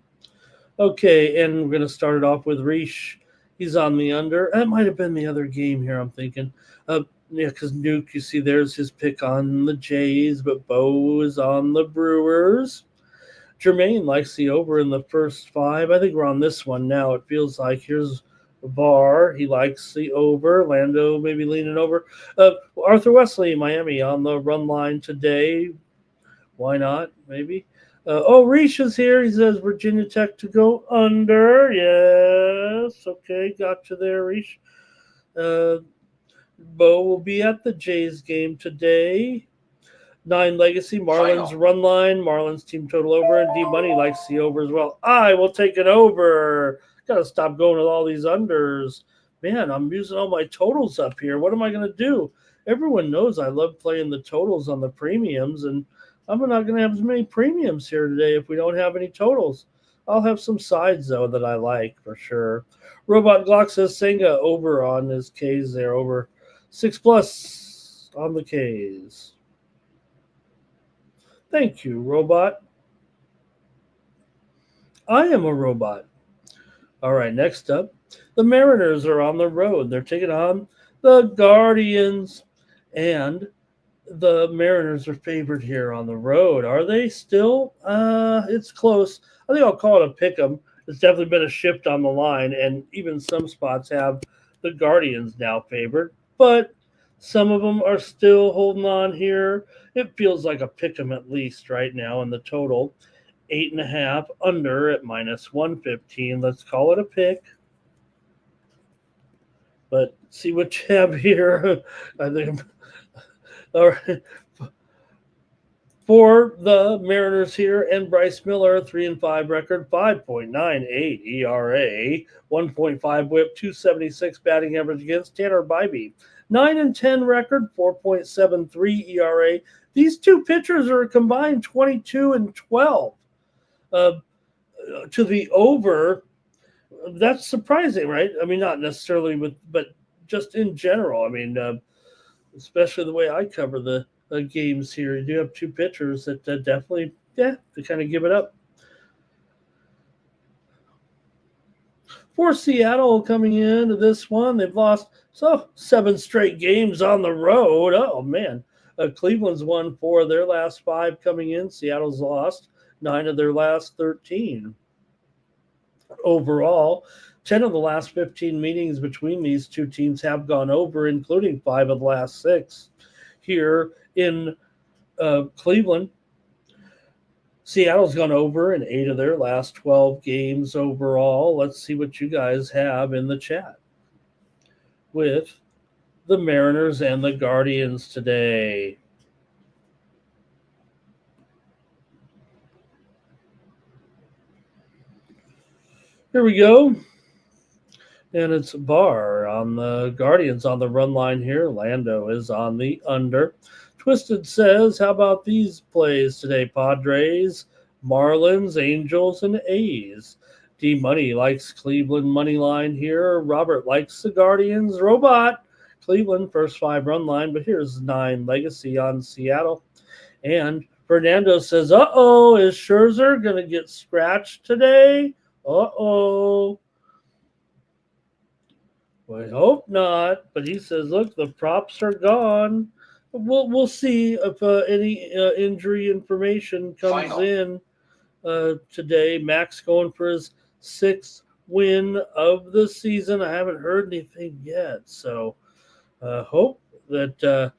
Okay, and we're going to start it off with Reish. He's on the under. That might have been the other game here, I'm thinking. Yeah, because Nuke, you see there's his pick on the Jays, but Bo is on the Brewers. Jermaine likes the over in the first 5. I think we're on this one now. It feels like here's VAR. He likes the over. Lando maybe leaning over. Arthur Wesley, Miami on the run line today. Why not? Maybe. Reish is here. He says Virginia Tech to go under. Yes. Okay, got you there, Reish. Bo will be at the Jays game today. 9 Legacy, Marlins run line, Marlins team total over, and D-Money likes the over as well. I will take it over. Got to stop going with all these unders. Man, I'm using all my totals up here. What am I going to do? Everyone knows I love playing the totals on the premiums, and I'm not going to have as many premiums here today if we don't have any totals. I'll have some sides, though, that I like for sure. Robot Glock says Senga over on his K's there, over 6+ on the K's. Thank you, Robot. I am a robot. All right, next up, the Mariners are on the road. They're taking on the Guardians, and the Mariners are favored here on the road. Are they still? It's close. I think I'll call it a pick 'em. It's definitely been a shift on the line, and even some spots have the Guardians now favored, but some of them are still holding on here. It feels like a pick 'em at least right now in the total. 8.5 under at -115. Let's call it a pick. But see what you have here. I think. All right. For the Mariners here and Bryce Miller, 3-5 record, 5.98 ERA, 1.5 WHIP, 276 batting average against. Tanner Bybee, 9-10 record, 4.73 ERA. These two pitchers are a combined 22-12 to the over. That's surprising, right? I mean, not necessarily but just in general. I mean, especially the way I cover the games here. You do have two pitchers that definitely, they kind of give it up. For Seattle coming into this one, they've lost 7 straight games on the road. Oh, man. Cleveland's won 4 of their last 5 coming in. Seattle's lost 9 of their last 13. Overall, 10 of the last 15 meetings between these two teams have gone over, including 5 of the last 6. Here in Cleveland, Seattle's gone over in 8 of their last 12 games overall. Let's see what you guys have in the chat with the Mariners and the Guardians today. Here we go. And it's Barr on the Guardians on the run line here. Lando is on the under. Twisted says, how about these plays today, Padres? Marlins, Angels, and A's. D-Money likes Cleveland money line here. Robert likes the Guardians. Robot, Cleveland, first 5 run line, but here's 9 legacy on Seattle. And Fernando says, uh-oh, is Scherzer going to get scratched today? Uh-oh. Well, I hope not, but he says, look, the props are gone. We'll see if any injury information comes in today. Max going for his 6th win of the season. I haven't heard anything yet, so hope that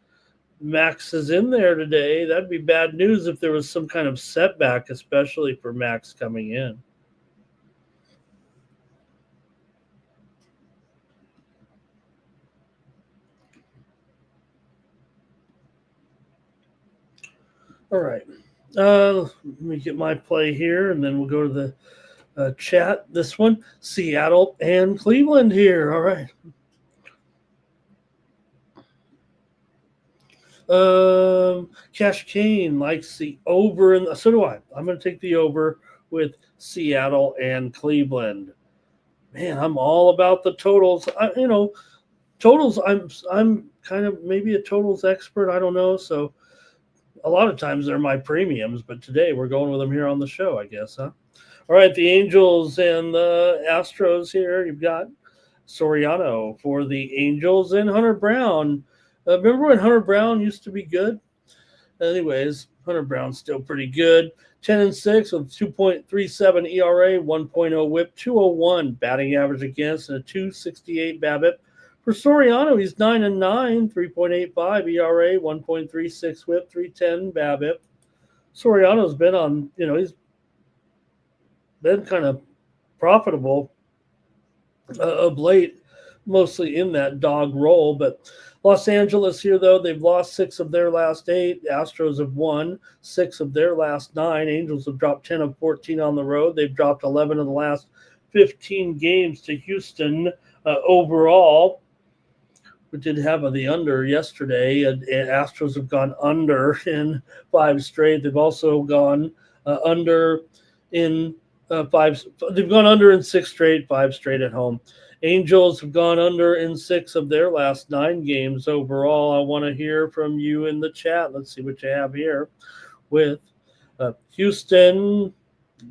Max is in there today. That'd be bad news if there was some kind of setback, especially for Max coming in. All right. Let me get my play here, and then we'll go to the chat. This one, Seattle and Cleveland here. All right. Cash Kane likes the over, and so do I. I'm going to take the over with Seattle and Cleveland. Man, I'm all about the totals. Totals. I'm kind of maybe a totals expert. I don't know. So a lot of times they're my premiums, but today we're going with them here on the show, I guess, huh? All right, the Angels and the Astros here. You've got Soriano for the Angels and Hunter Brown. Remember when Hunter Brown used to be good? Anyways, Hunter Brown's still pretty good. 10-6 with 2.37 ERA, 1.0 WHIP, 201 batting average against, and a 268 BABIP. For Soriano, he's 9-9, 3.85 ERA, 1.36 WHIP, 310 BABIP. Soriano's been on, he's been kind of profitable of late, mostly in that dog role. But Los Angeles here, though, they've lost 6 of their last 8. Astros have won 6 of their last 9. Angels have dropped 10 of 14 on the road. They've dropped 11 of the last 15 games to Houston overall. We did have the under yesterday, and Astros have gone under in 5 straight. They've also gone under in 5. They've gone under in 6 straight, 5 straight at home. Angels have gone under in 6 of their last 9 games overall. I want to hear from you in the chat. Let's see what you have here with Houston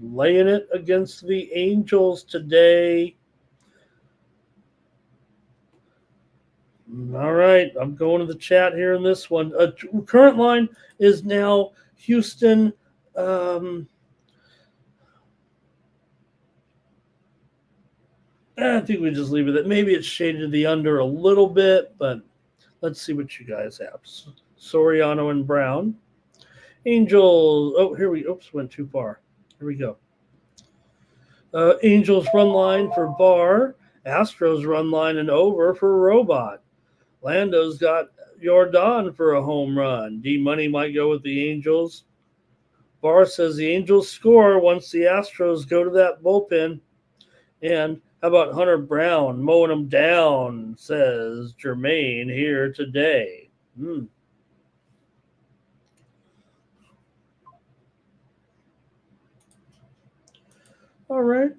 laying it against the Angels today. All right, I'm going to the chat here in this one. Current line is now Houston. I think we just leave it at maybe it's shaded the under a little bit, but let's see what you guys have. Soriano and Brown. Angels. Oh, here we went too far. Here we go. Angels run line for Barr. Astros run line and over for Robot. Lando's got Jordan for a home run. D-Money might go with the Angels. Barr says the Angels score once the Astros go to that bullpen. And how about Hunter Brown mowing them down, says Jermaine here today. All right.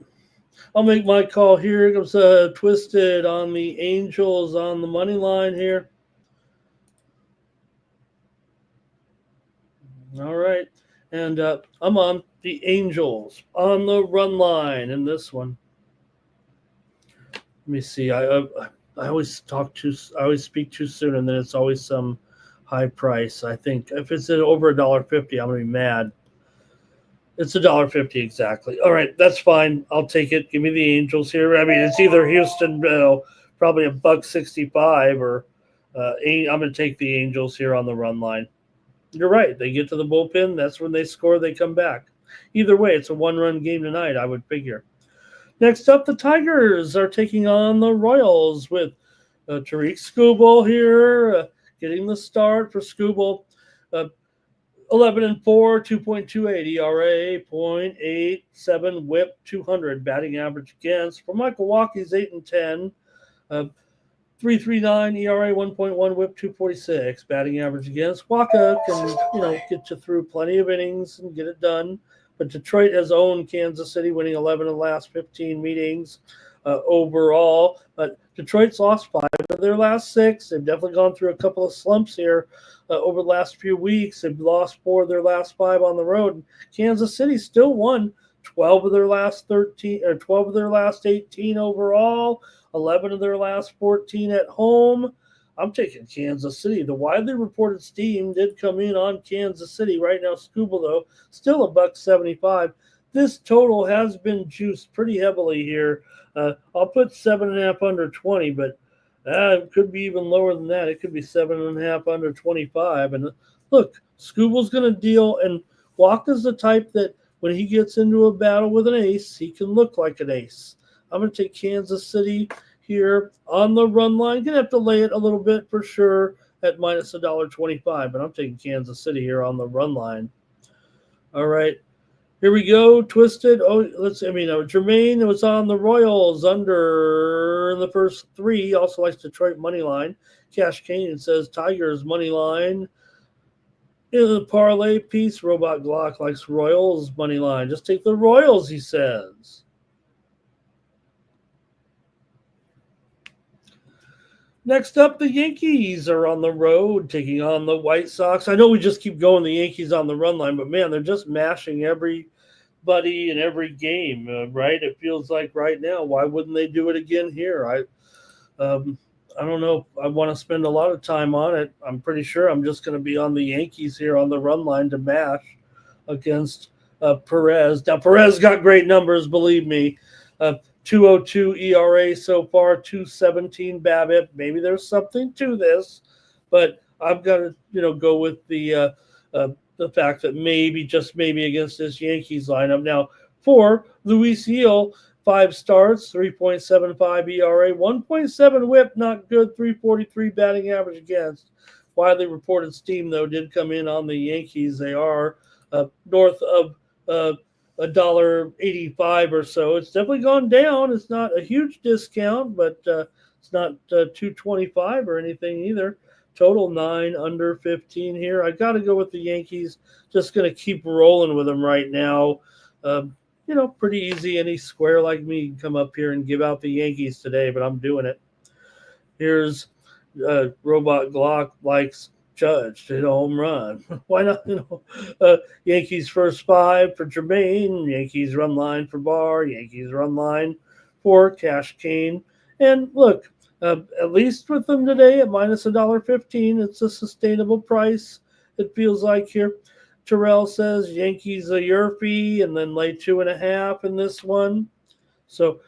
I'll make my call here. It comes Twisted on the Angels on the money line here. All right. And I'm on the Angels on the run line in this one. Let me see. I always speak too soon, and then it's always some high price. I think if it's at over $1.50, I'm gonna be mad. It's $1.50 exactly. All right, that's fine. I'll take it. Give me the Angels here. I mean, it's either Houston, probably $1.65, or I'm going to take the Angels here on the run line. You're right. They get to the bullpen. That's when they score. They come back. Either way, it's a 1-run game tonight, I would figure. Next up, the Tigers are taking on the Royals with Tariq Skubal here, getting the start for Skubal. 11-4, 2.28 ERA, 0.87 WHIP, 200 batting average against. For Michael Walke's 8-10, 3.39 ERA, 1.1 WHIP, 246 batting average against. Waka can get you through plenty of innings and get it done. but Detroit has owned Kansas City, winning 11 of the last 15 meetings overall. But Detroit's lost 5 of their last 6. They've definitely gone through a couple of slumps here over the last few weeks. They've lost 4 of their last 5 on the road. Kansas City still won 12 of their last 13, or 12 of their last 18 overall, 11 of their last 14 at home. I'm taking Kansas City. The widely reported steam did come in on Kansas City. Right now, Scooble, though, still $1.75. This total has been juiced pretty heavily here. I'll put 7.5 under 20, but it could be even lower than that. It could be 7.5 under 25. And look, Scooble's going to deal, and Waka's the type that when he gets into a battle with an ace, he can look like an ace. I'm going to take Kansas City here on the run line. Gonna have to lay it a little bit for sure at minus $1.25, but I'm taking Kansas City here on the run line. All right, here we go. Twisted. Jermaine was on the Royals under the first 3. Also likes Detroit money line. Cash Kane says Tigers money line. In the parlay piece, Robot Glock likes Royals money line. Just take the Royals, he says. Next up, the Yankees are on the road taking on the White Sox. I know we just keep going the Yankees on the run line, but, man, they're just mashing everybody in every game, right? It feels like right now. Why wouldn't they do it again here? I don't know. I want to spend a lot of time on it. I'm pretty sure I'm just going to be on the Yankees here on the run line to mash against Perez. Now, Perez got great numbers, believe me. 2.02 ERA so far, 2.17 BABIP. Maybe there's something to this, but I've got to, go with the fact that maybe, just maybe, against this Yankees lineup. Now, for Luis Gil, 5 starts, 3.75 ERA, 1.7 WHIP, not good, 3.43 batting average against. Widely reported steam, though, did come in on the Yankees. They are north of $1.85 or so. It's definitely gone down. It's not a huge discount, but it's not $2.25 or anything either. Total 9 under 15 here. I got to go with the Yankees. Just going to keep rolling with them right now. Pretty easy. Any square like me can come up here and give out the Yankees today, but I'm doing it. Here's Robot Glock likes Judge to hit a home run. Why not? Yankees first 5 for Jermaine. Yankees run line for Barr. Yankees run line for Cash Kane. And look, at least with them today at minus $1.15, it's a sustainable price. It feels like here. Terrell says Yankees a Yerfie and then lay 2.5 in this one. So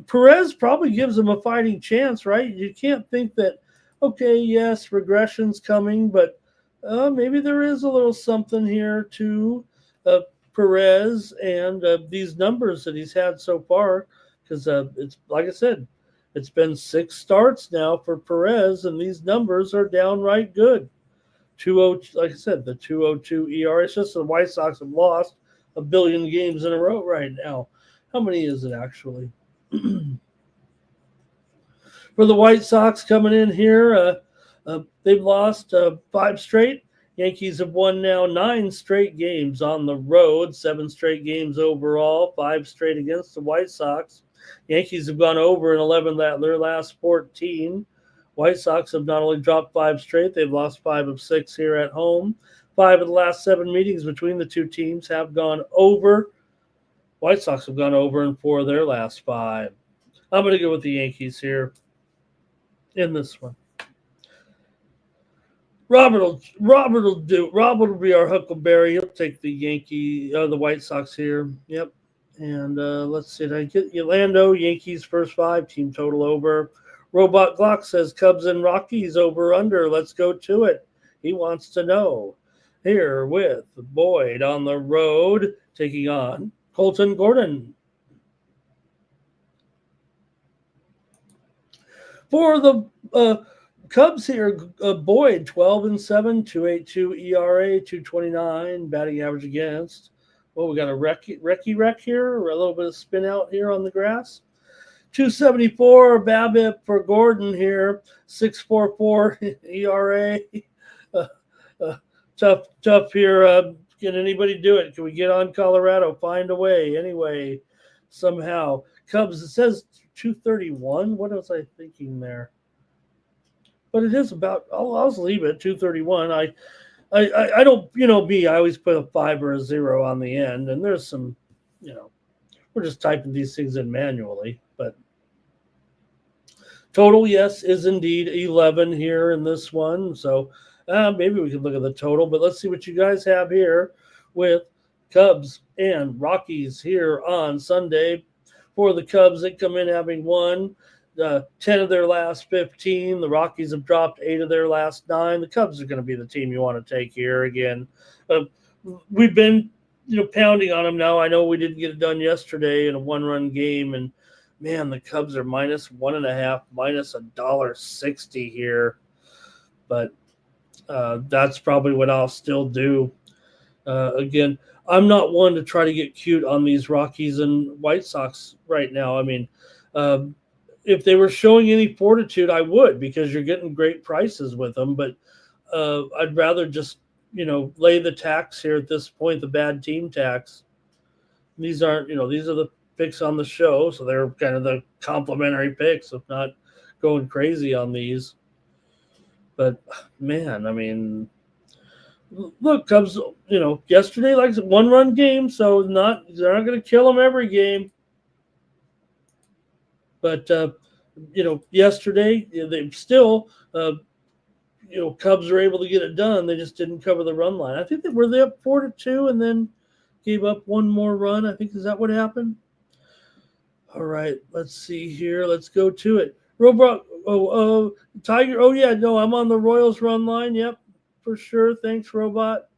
Perez probably gives them a fighting chance, right? You can't think that, okay, yes, regression's coming, but maybe there is a little something here to Perez and these numbers that he's had so far, because it's, like I said, it's been 6 starts now for Perez, and these numbers are downright good. 2.0, like I said, the 2.02 ERA. It's just the White Sox have lost 1 billion games in a row right now. How many is it actually? For the White Sox coming in here, they've lost 5 straight. Yankees have won now 9 straight games on the road, 7 straight games overall, 5 straight against the White Sox. Yankees have gone over in 11 of their last 14. White Sox have not only dropped 5 straight, they've lost 5 of 6 here at home. 5 of the last 7 meetings between the two teams have gone over. White Sox have gone over in 4 of their last 5. I'm going to go with the Yankees here in this one. Robert will do. Robert will be our Huckleberry. He'll take the White Sox here. Yep. And let's see. Did I get Orlando? Yankees first 5, team total over. Robot Glock says Cubs and Rockies over under. Let's go to it. He wants to know. Here with Boyd on the road, taking on Colton Gordon. For the Cubs here, Boyd, 12-7, 2.82 ERA, 2.29 batting average against. Well, we got a wrecky here, or a little bit of spin out here on the grass. 2.74 BABIP for Gordon here, 6.44 ERA. Tough here. Can anybody do it? Can we get on Colorado? Find a way, anyway, somehow. Cubs, it says 231. What was I thinking there? But it is about, I'll leave it 231. I don't, me, I always put a 5 or a 0 on the end. And there's some, we're just typing these things in manually. But total, yes, is indeed 11 here in this one. So maybe we could look at the total. But let's see what you guys have here with Cubs and Rockies here on Sunday. For the Cubs, they come in having won 10 of their last 15. The Rockies have dropped 8 of their last 9. The Cubs are going to be the team you want to take here again. We've been, pounding on them now. I know we didn't get it done yesterday in a 1-run game, and man, the Cubs are minus 1.5, minus $1.60 here. But that's probably what I'll still do. Again, I'm not one to try to get cute on these Rockies and White Sox right now. I mean, if they were showing any fortitude, I would, because you're getting great prices with them. But I'd rather just, lay the tax here at this point, the bad team tax. These aren't, these are the picks on the show, so they're kind of the complimentary picks, if not going crazy on these. But, man, I mean, look, Cubs, yesterday, like a 1-run game, so they're not going to kill them every game. But, yesterday, they still, Cubs were able to get it done. They just didn't cover the run line. I think they were up 4-2 and then gave up one more run. I think, is that what happened? All right, let's see here. Let's go to it. Robot, Tiger. Oh, yeah, no, I'm on the Royals run line. Yep, for sure. Thanks, Robot.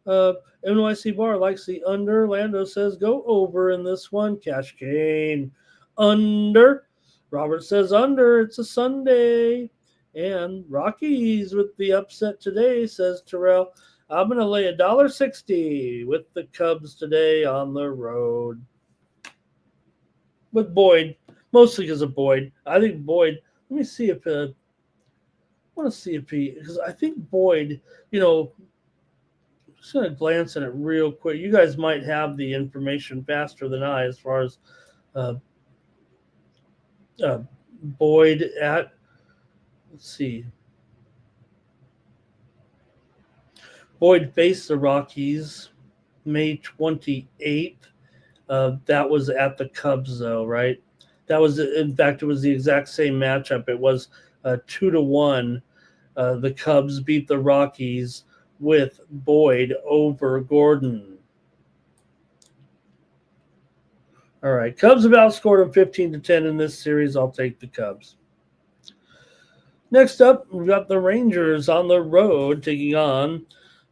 NYC Bar likes the under. Lando says go over in this one. Cash Kane, under. Robert says under. It's a Sunday. And Rockies with the upset today, says Terrell. I'm going to lay $1.60 with the Cubs today on the road. With Boyd, mostly because of Boyd. I think Boyd, let me see if, I want to see if because I think Boyd, I'm just going to glance at it real quick. You guys might have the information faster than I as far as Boyd at, let's see. Boyd faced the Rockies May 28th. That was at the Cubs, though, right? That was, in fact, it was the exact same matchup. It was 2-1. The Cubs beat the Rockies with Boyd over Gordon. All right, Cubs have outscored them 15-10 in this series. I'll take the Cubs. Next up, we've got the Rangers on the road taking on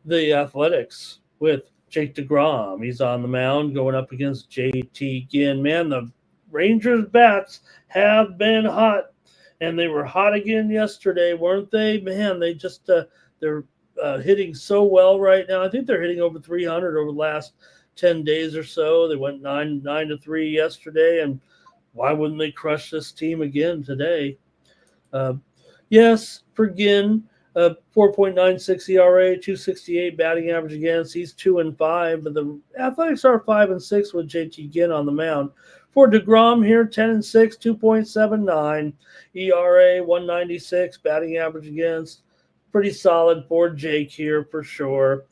the Athletics with Jake DeGrom. He's on the mound going up against JT Ginn. Man, the Rangers bats have been hot, and they were hot again yesterday, weren't they? Man, they just they're hitting so well right now. I think they're hitting over 300 over the last 10 days or so. They went 9-3 yesterday, and why wouldn't they crush this team again today? Yes, for Ginn, 4.96 ERA, 268 batting average against. He's 2-5, but the Athletics are 5-6 with JT Ginn on the mound. For DeGrom here, 10-6, 2.79 ERA, 196 batting average against. Pretty solid for Jake here for sure.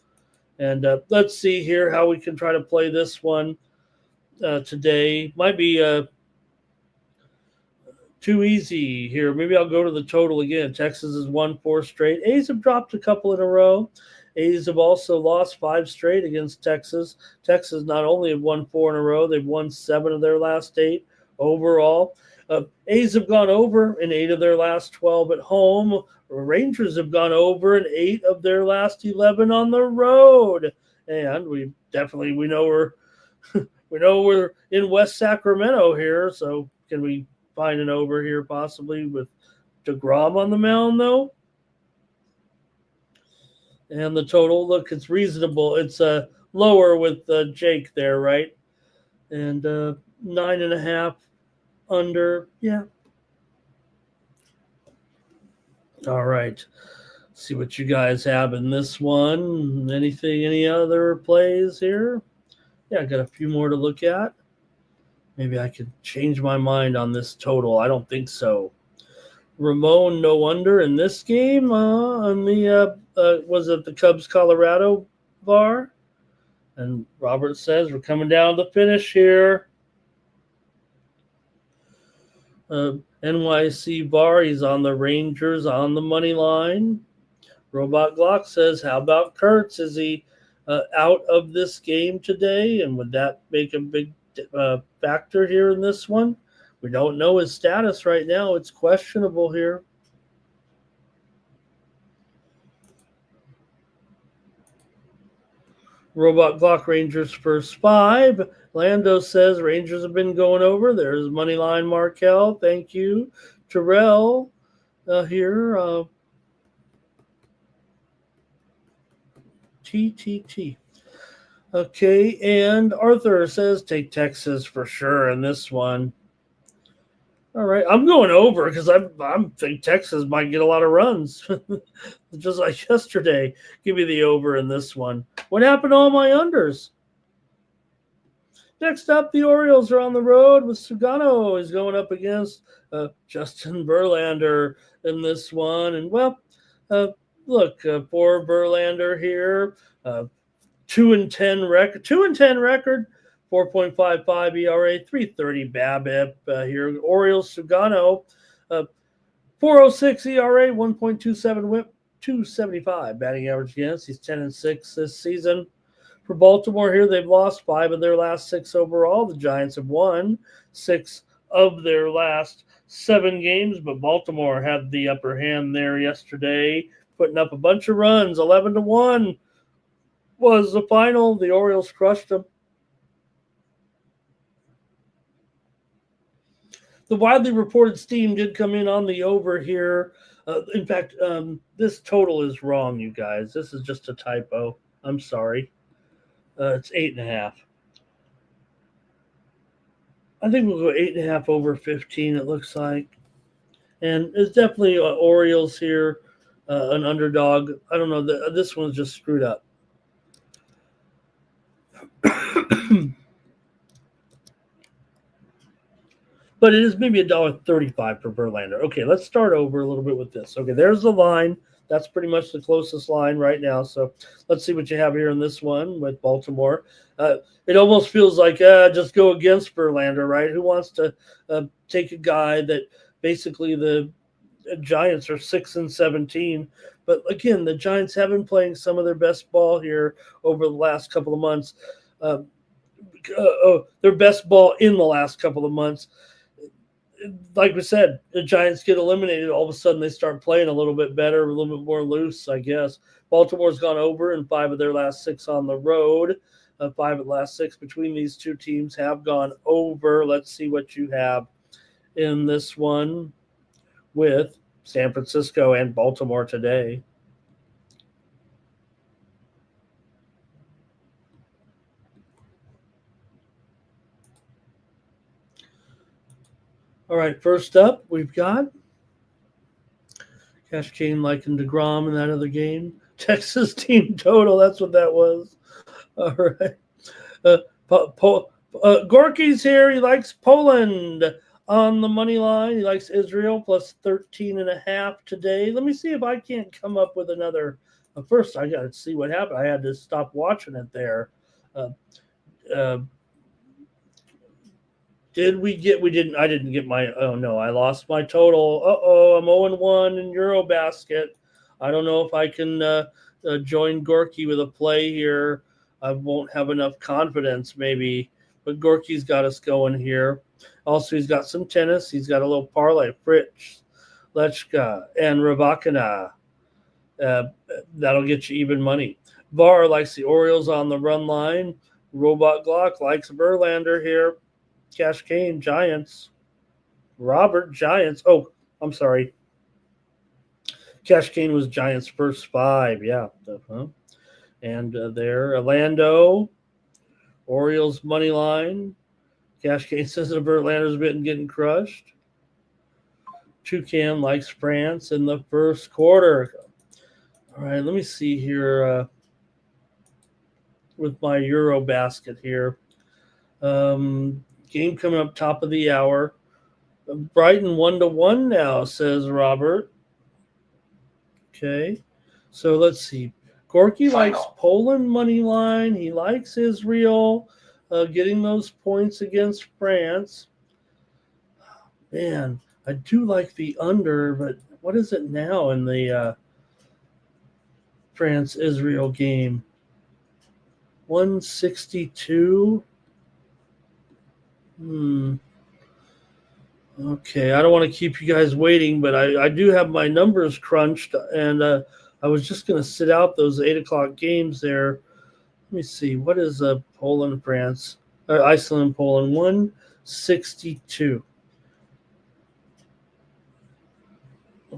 And let's see here how we can try to play this one today. Might be too easy here. Maybe I'll go to the total again. Texas has won 4 straight. A's have dropped a couple in a row. A's have also lost 5 straight against Texas. Texas not only have won 4 in a row, they've won 7 of their last 8 overall. A's have gone over in 8 of their last 12 at home. Rangers have gone over in 8 of their last 11 on the road. And we know we're in West Sacramento here, so can we find an over here possibly with DeGrom on the mound, though? And the total, look, it's reasonable. It's lower with Jake there, right? And 9.5 under, yeah. All right. See what you guys have in this one. Any other plays here? Yeah, I got a few more to look at. Maybe I could change my mind on this total. I don't think so. Ramon no under in this game on the was it the Cubs Colorado bar? And Robert says we're coming down to the finish here. NYC bar, he's on the Rangers on the money line. Robot Glock says, how about Kurtz? Is he out of this game today? And would that make a big factor here in this one? We don't know his status right now. It's questionable here. Robot Glock Rangers first 5. Lando says Rangers have been going over. There's Moneyline Markel. Thank you. Terrell here. TTT. Okay, and Arthur says take Texas for sure in this one. All right, I'm going over because I think Texas might get a lot of runs, just like yesterday. Give me the over in this one. What happened to all my unders? Next up, the Orioles are on the road with Sugano. He's going up against Justin Verlander in this one. And, well, look, poor Verlander here. 2-10 record. 2-10 record. 4.55 ERA, 3.30 BABIP here. Orioles, Sugano, 4.06 ERA, 1.27 WHIP, 275 batting average against. He's 10-6 this season. For Baltimore here, they've lost 5 of their last 6 overall. The Giants have won 6 of their last 7 games, but Baltimore had the upper hand there yesterday, putting up a bunch of runs. 11-1 was the final. The Orioles crushed them. The widely reported steam did come in on the over here. In fact, this total is wrong, you guys. This is just a typo. I'm sorry. It's 8.5. I think we'll go 8.5 over 15, it looks like. And it's definitely Orioles here, an underdog. I don't know. This one's just screwed up. But it is maybe $1.35 for Verlander. Okay, let's start over a little bit with this. Okay, there's the line. That's pretty much the closest line right now. So let's see what you have here in this one with Baltimore. It almost feels like just go against Verlander, right? Who wants to take a guy that basically the Giants are 6-17? But again, the Giants have been playing some of their best ball here over the last couple of months. Their best ball in the last couple of months. Like we said, the Giants get eliminated. All of a sudden, they start playing a little bit better, a little bit more loose, I guess. Baltimore's gone over in 5 of their last 6 on the road. 5 of the last 6 between these two teams have gone over. Let's see what you have in this one with San Francisco and Baltimore today. All right, first up, we've got Cash Kane likened to DeGrom in that other game. Texas team total, that's what that was. All right. Gorky's here. He likes Poland on the money line. He likes Israel plus 13.5 today. Let me see if I can't come up with another. First, I got to see what happened. I had to stop watching it there. We didn't get my, oh no, I lost my total. I'm 0-1 in Eurobasket. I don't know if I can join Gorky with a play here. I won't have enough confidence maybe, but Gorky's got us going here. Also, he's got some tennis. He's got a little parlay. Fritz, Lechka, and Rabakina. That'll get you even money. Var likes the Orioles on the run line. Robot Glock likes Verlander here. Cash Kane, Giants. Robert, Giants. Oh, I'm sorry. Cash Kane was Giants' first 5. Yeah. And there, Orlando, Orioles money line. Cash Kane says that Verlander's been getting crushed. Toucan likes France in the first quarter. All right, let me see here with my Euro basket here. Game coming up top of the hour. Brighton 1-1 now, says Robert. Okay, so let's see. Gorky likes Poland money line. He likes Israel getting those points against France. Man, I do like the under, but what is it now in the France-Israel game? 162? Okay, I don't want to keep you guys waiting, but I do have my numbers crunched, and I was just going to sit out those 8 o'clock games there. Let me see. What is Poland, France? Iceland, Poland? 162.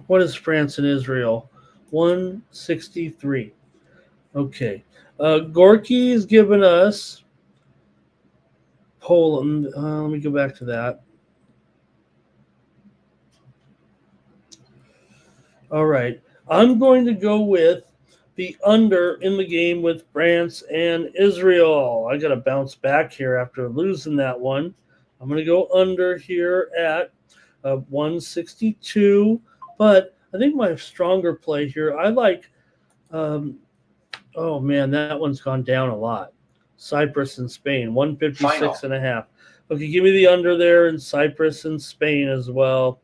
What is France and Israel? 163. Okay. Gorky is giving us Poland. Let me go back to that. All right. I'm going to go with the under in the game with France and Israel. I got to bounce back here after losing that one. I'm going to go under here at 162. But I think my stronger play here, I like, oh man, that one's gone down a lot. Cyprus and Spain, 156.5. Okay, give me the under there in Cyprus and Spain as well.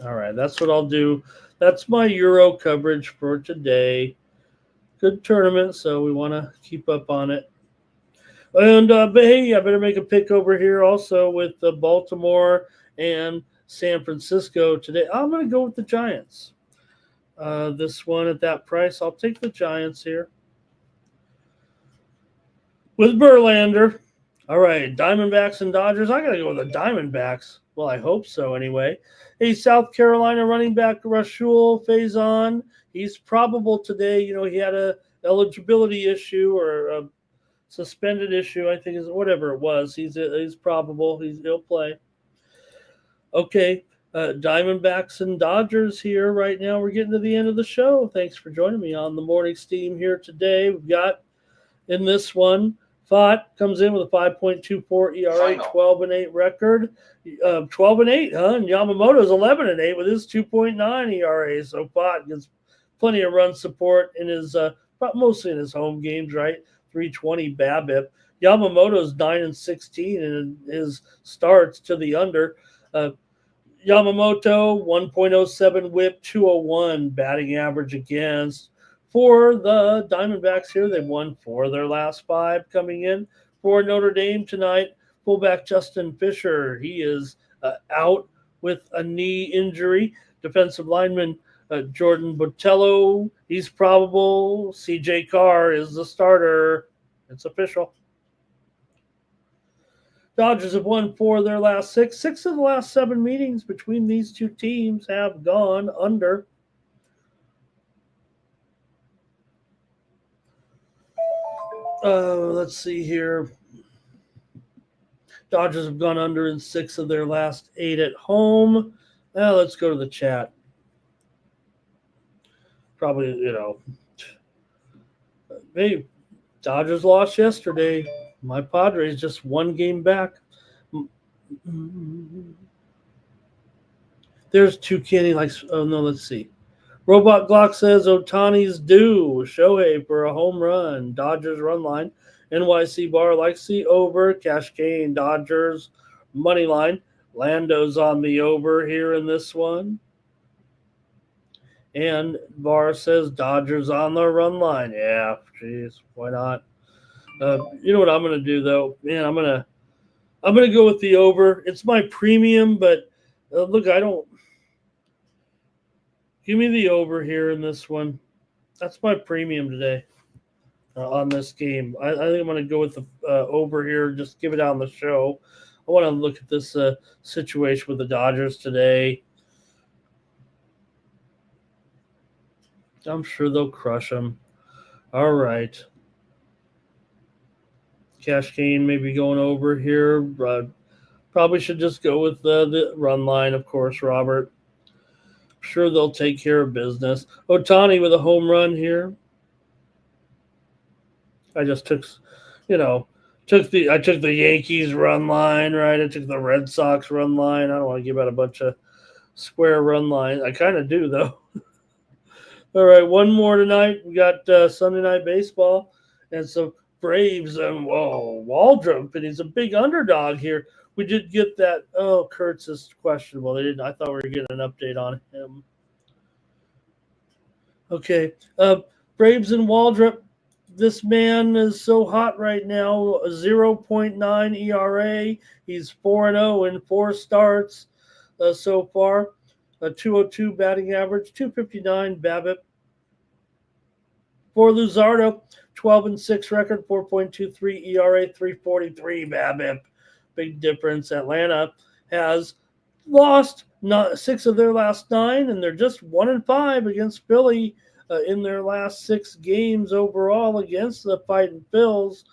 All right, that's what I'll do. That's my Euro coverage for today. Good tournament, so we want to keep up on it. And, but hey, I better make a pick over here also with Baltimore and San Francisco today. I'm going to go with the Giants. This one at that price, I'll take the Giants here. With Verlander. All right, Diamondbacks and Dodgers. I got to go with the Diamondbacks. Well, I hope so anyway. Hey, South Carolina running back Rashul Faison. He's probable today. You know, he had a eligibility issue or a suspended issue, I think, is whatever it was. He's probable. He'll play. Okay, Diamondbacks and Dodgers here right now. We're getting to the end of the show. Thanks for joining me on the morning steam here today. We've got in this one, Fott comes in with a 5.24 ERA, 12-8 record. 12-8, huh? And Yamamoto's 11-8 with his 2.9 ERA. So Fott gets plenty of run support in his, mostly in his home games, right? 320 BABIP. Yamamoto's 9-16 in his starts to the under. Yamamoto 1.07 WHIP, 201 batting average against. For the Diamondbacks here, they've won 4 of their last 5 coming in. For Notre Dame tonight, fullback Justin Fisher, he is out with a knee injury. Defensive lineman Jordan Botello, he's probable. CJ Carr is the starter. It's official. Dodgers have won 4 of their last 6. 6 of the last 7 meetings between these two teams have gone under. Let's see here. Dodgers have gone under in 6 of their last 8 at home. Let's go to the chat. Probably, hey, Dodgers lost yesterday. My Padres just 1 game back. There's 2 Kenny likes. Oh, no, let's see. Robot Glock says Otani's due. Shohei for a home run. Dodgers run line. NYC Bar likes the over. Cash Cane, Dodgers money line. Lando's on the over here in this one. And Bar says Dodgers on the run line. Yeah, geez, why not? You know what I'm going to do though, man? I'm going to go with the over. It's my premium, but look, I don't. Give me the over here in this one. That's my premium today on this game. I think I'm going to go with the over here. Just give it out on the show. I want to look at this situation with the Dodgers today. I'm sure they'll crush them. All right. Cash Cane maybe going over here. Probably should just go with the run line, of course, Robert. Sure, they'll take care of business. Ohtani with a home run here. I just took the Yankees run line, right? I took the Red Sox run line. I don't want to give out a bunch of square run lines. I kind of do, though. All right, one more tonight. We got Sunday Night Baseball and some Braves and Waldrop, and he's a big underdog here. We did get that. Oh, Kurtz is questionable. They didn't. I thought we were getting an update on him. Okay, Braves and Waldrop. This man is so hot right now. A 0.9 ERA. He's 4-0 in 4 starts so far. A 202 batting average, 259 BABIP. For Luzardo, 12-6 record, 4.23 ERA, 343 BABIP. Big difference. Atlanta has lost 6 of their last 9, and they're just 1-5 against Philly in their last 6 games overall against the Fighting Phils.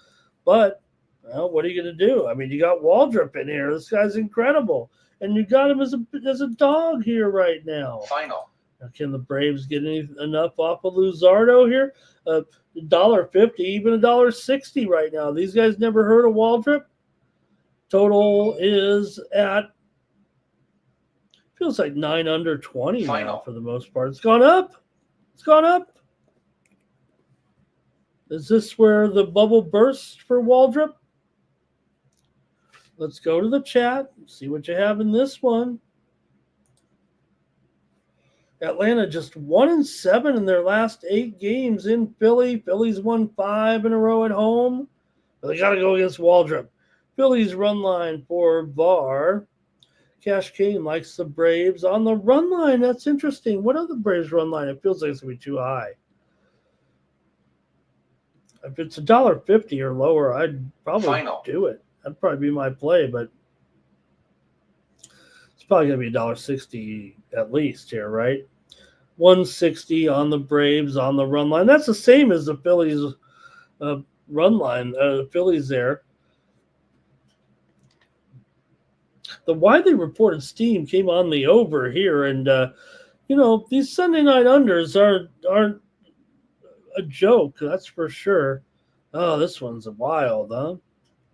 But, well, what are you going to do? I mean, you got Waldrop in here. This guy's incredible. And you got him as a dog here right now.
Final.
Now, can the Braves get enough off of Luzardo here? $1.50, even $1.60 right now. These guys never heard of Waldrop. Total is at, feels like 9 under 20
Final.
now for the most part. It's gone up. It's gone up. Is this where the bubble bursts for Waldrop? Let's go to the chat and see what you have in this one. Atlanta just 1-7 in their last 8 games in Philly. Philly's won 5 in a row at home. But they got to go against Waldrop. Philly's run line for VAR. Cash Kane likes the Braves on the run line. That's interesting. What are the Braves run line? It feels like it's going to be too high. If it's $1.50 or lower, I'd probably do it. That'd probably be my play, but it's probably going to be $1.60 at least here, right? 160 on the Braves on the run line. That's the same as the Phillies run line. The Phillies there. The widely reported steam came on the over here, and these Sunday night unders aren't a joke. That's for sure. Oh, this one's wild, huh?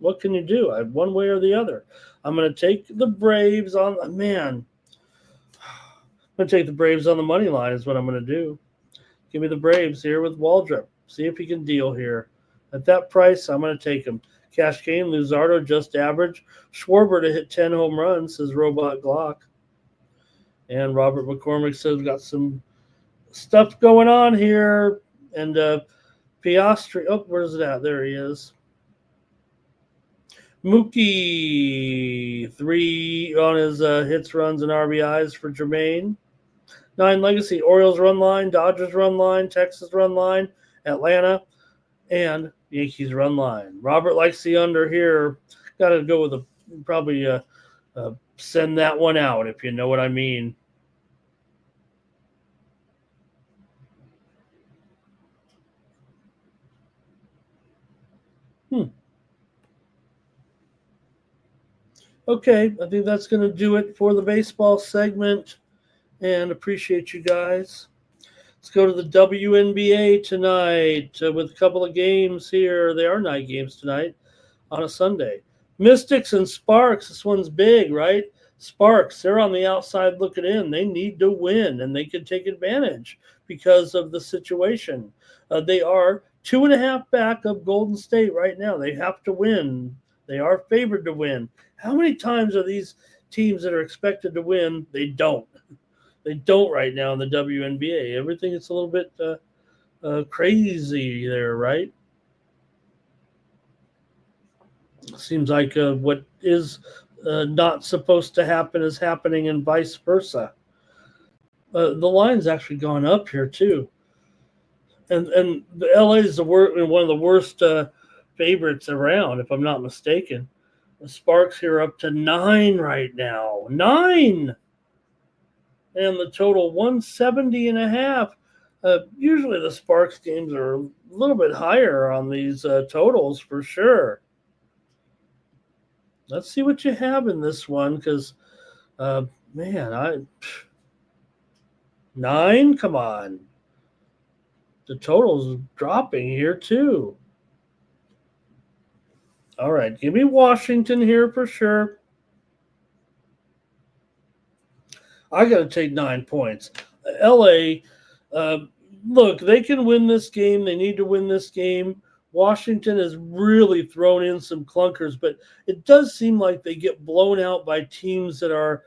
What can you do? I have one way or the other. I'm going to take the Braves on – man, I'm going to take the Braves on the money line is what I'm going to do. Give me the Braves here with Waldrop. See if he can deal here. At that price, I'm going to take him. Cash Kane, Luzardo, just average. Schwarber to hit 10 home runs, says Robot Glock. And Robert McCormick says we've got some stuff going on here. And Piastri, where's it at? There he is. Mookie, 3 on his hits, runs, and RBIs for Jermaine. 9 legacy, Orioles run line, Dodgers run line, Texas run line, Atlanta, and Yankees run line. Robert likes the under here. Got to go with probably send that one out, if you know what I mean. Okay, I think that's going to do it for the baseball segment, and appreciate you guys. Let's go to the WNBA tonight with a couple of games here. They are night games tonight on a Sunday. Mystics and Sparks, this one's big, right? Sparks, they're on the outside looking in. They need to win, and they can take advantage because of the situation. They are 2.5 back of Golden State right now. They have to win. They are favored to win. How many times are these teams that are expected to win, they don't? They don't right now in the WNBA. Everything is a little bit crazy there, right? Seems like what is not supposed to happen is happening and vice versa. The line's actually gone up here too. And the LA is one of the worst favorites around, if I'm not mistaken. The Sparks here up to 9 right now. 9! And the total 170.5. Usually the Sparks games are a little bit higher on these totals for sure. Let's see what you have in this one because, man, 9? Come on. The total's dropping here, too. All right, give me Washington here for sure. I got to take 9 points. LA, look, they can win this game. They need to win this game. Washington has really thrown in some clunkers, but it does seem like they get blown out by teams that are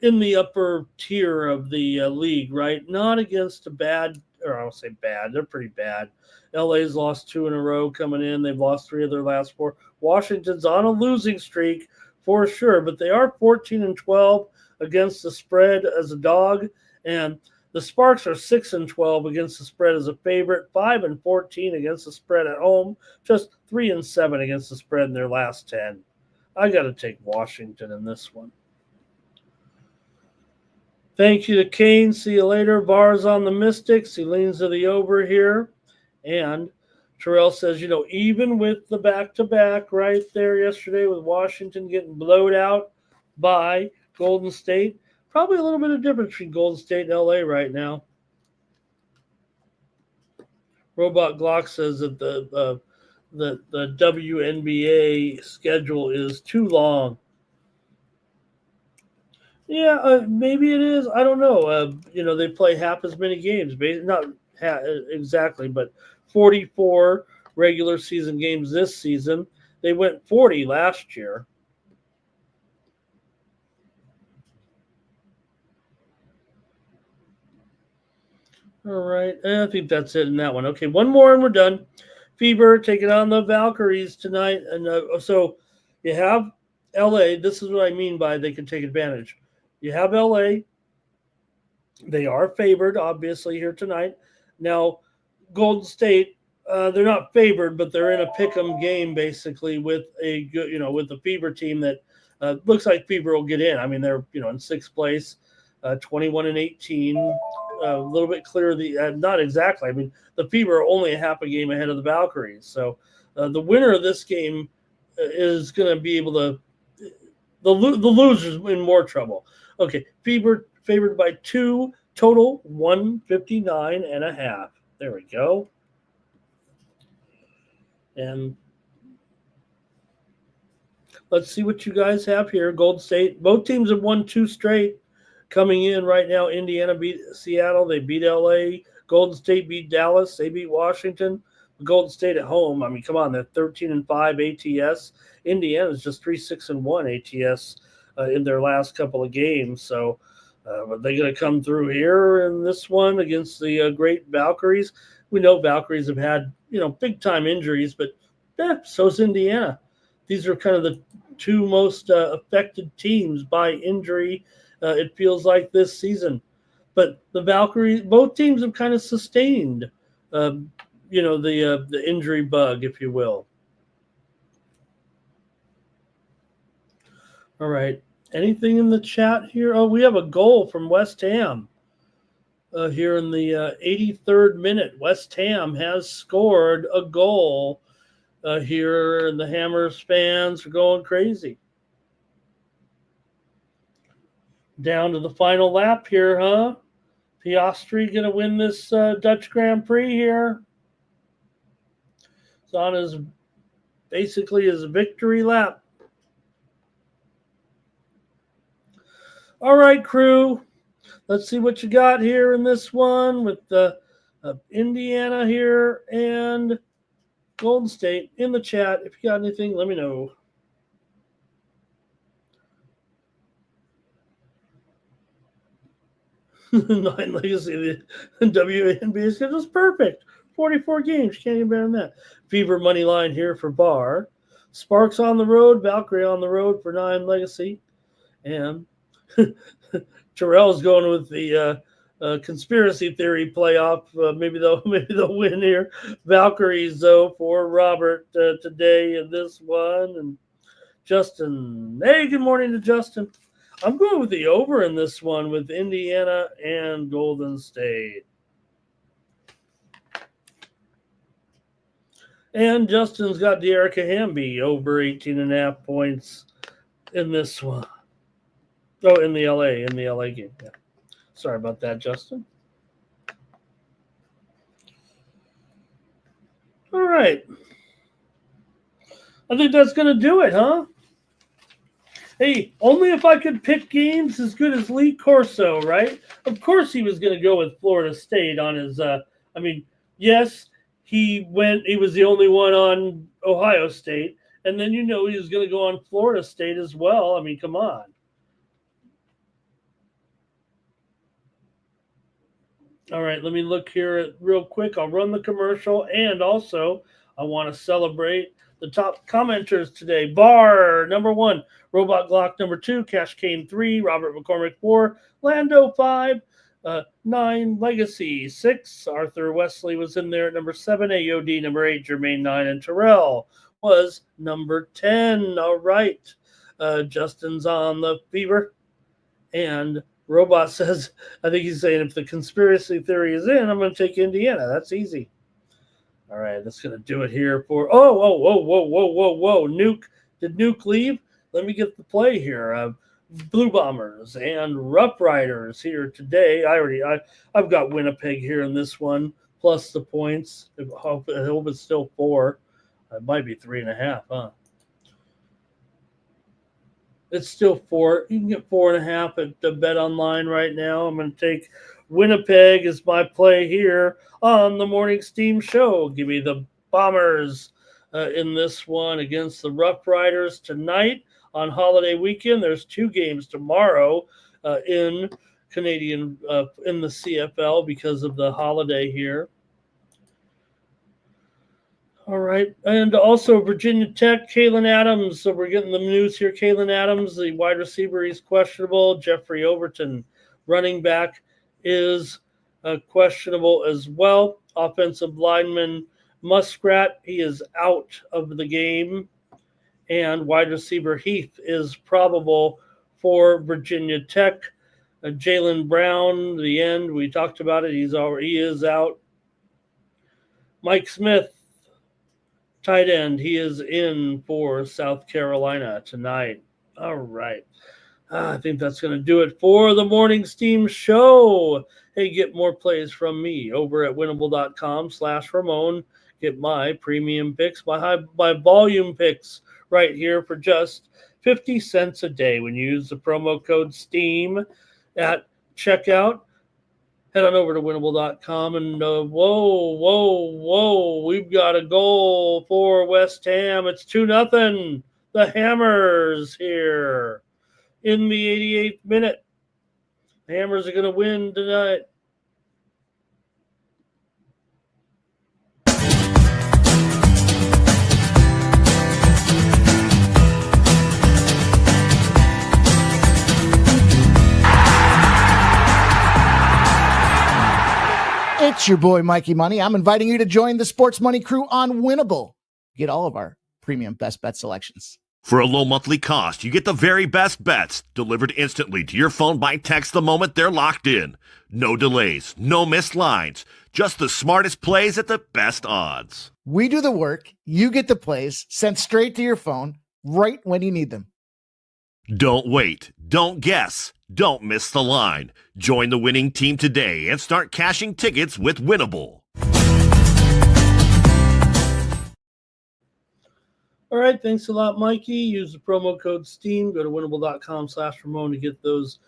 in the upper tier of the league, right? Not against a bad, or I'll say bad, they're pretty bad. LA's lost 2 in a row coming in. They've lost 3 of their last 4. Washington's on a losing streak for sure, but they are 14-12 against the spread as a dog, and the Sparks are 6-12 against the spread as a favorite, 5-14 against the spread at home, just 3-7 against the spread in their last 10. I got to take Washington in this one. Thank you to Kane. See you later. Bars on the Mystics. He leans to the over here. And Terrell says, even with the back-to-back right there yesterday with Washington getting blowed out by Golden State, probably a little bit of difference between Golden State and LA right now. Robot Glock says that the WNBA schedule is too long. Yeah, maybe it is. I don't know. They play half as many games, not exactly, but 44 regular season games this season. They went 40 last year. All right, I think that's it in that one. Okay, one more and we're done. Fever taking on the Valkyries tonight. And so you have LA. This is what I mean by they can take advantage. You have LA. They are favored, obviously, here tonight. Now, Golden State, they're not favored, but they're in a pick'em game basically with a good, with the Fever team that looks like Fever will get in. I mean, they're in 6th place, 21-18, a little bit clear. Not exactly. I mean, the Fever are only a half a game ahead of the Valkyries. So the winner of this game is going to be able to. The losers in more trouble. Okay, Fever favored by 2, total 159.5. There we go. And let's see what you guys have here. Golden State, both teams have won 2 straight. Coming in right now, Indiana beat Seattle. They beat LA. Golden State beat Dallas. They beat Washington. Golden State at home. I mean, come on, they're 13-5 ATS. Indiana's just 3-6-1 ATS in their last couple of games. So are they going to come through here in this one against the great Valkyries? We know Valkyries have had, big time injuries, but so's Indiana. These are kind of the 2 most affected teams by injury. It feels like this season, but the Valkyries, both teams have kind of sustained, the injury bug, if you will. All right. Anything in the chat here? Oh, we have a goal from West Ham here in the 83rd minute. West Ham has scored a goal here, and the Hammers fans are going crazy. Down to the final lap here, huh? Piastri going to win this Dutch Grand Prix here. It's on basically his victory lap. All right, crew. Let's see what you got here in this one with the Indiana here and Golden State in the chat. If you got anything, let me know. Nine legacy, the WNBA schedule is perfect. 44 games. You can't get better than that. Fever money line here for Bar. Sparks on the road. Valkyrie on the road for 9 legacy. And Terrell's going with the conspiracy theory playoff. Maybe they'll win here. Valkyries, though, for Robert today in this one. And Justin. Hey, good morning to Justin. I'm going with the over in this one with Indiana and Golden State. And Justin's got Dearica Hamby over 18.5 points in this one. Oh, in the LA game. Yeah. Sorry about that, Justin. All right. I think that's going to do it, huh? Hey, only if I could pick games as good as Lee Corso, right? Of course he was going to go with Florida State on his yes, he was the only one on Ohio State, and then he was going to go on Florida State as well. I mean, come on. All right, let me look here real quick. I'll run the commercial, and also I want to celebrate the top commenters today. Bar, number 1. Robot Glock, number 2. Cash Kane, 3. Robert McCormick, 4. Lando, 5. 9. Legacy, 6. Arthur Wesley was in there at number 7. AOD, number 8. Jermaine, 9. And Terrell was number 10. All right. Justin's on the fever. And Robot says, I think he's saying if the conspiracy theory is in, I'm going to take Indiana. That's easy. All right, that's going to do it here for – whoa. Nuke. Did Nuke leave? Let me get the play here. Blue Bombers and Rough Riders here today. I've got Winnipeg here in this one, plus the points. I hope it's still 4. It might be 3.5, huh? It's still 4. You can get 4.5 at the Bet Online right now. I'm going to take Winnipeg as my play here on the Morning Steam Show. Give me the Bombers in this one against the Rough Riders tonight on holiday weekend. There's 2 games tomorrow in Canadian in the CFL because of the holiday here. All right. And also Virginia Tech, Kalen Adams. So we're getting the news here. Kalen Adams, the wide receiver, he's questionable. Jeffrey Overton, running back, is questionable as well. Offensive lineman Muskrat, he is out of the game. And wide receiver Heath is probable for Virginia Tech. Jalen Brown, the end, we talked about it. He is out. Mike Smith, tight end, he is in for South Carolina tonight. All right. I think that's going to do it for the Morning Steam Show. Hey, get more plays from me over at winnable.com/Ramon. Get my premium picks, my volume picks right here for just 50 cents a day when you use the promo code STEAM at checkout. Head on over to winnable.com and whoa. We've got a goal for West Ham. It's 2-0. The Hammers here in the 88th minute. The Hammers are going to win tonight.
It's your boy, Mikey Money. I'm inviting you to join the Sports Money crew on Winnable. Get all of our premium best bet selections.
For a low monthly cost, you get the very best bets delivered instantly to your phone by text the moment they're locked in. No delays, no missed lines, just the smartest plays at the best odds.
We do the work, you get the plays sent straight to your phone right when you need them.
Don't wait, don't guess, don't miss the line. Join the winning team today and start cashing tickets with Winnable.
All right, thanks a lot, Mikey. Use the promo code STEAM. Go to winnable.com/Ramon to get those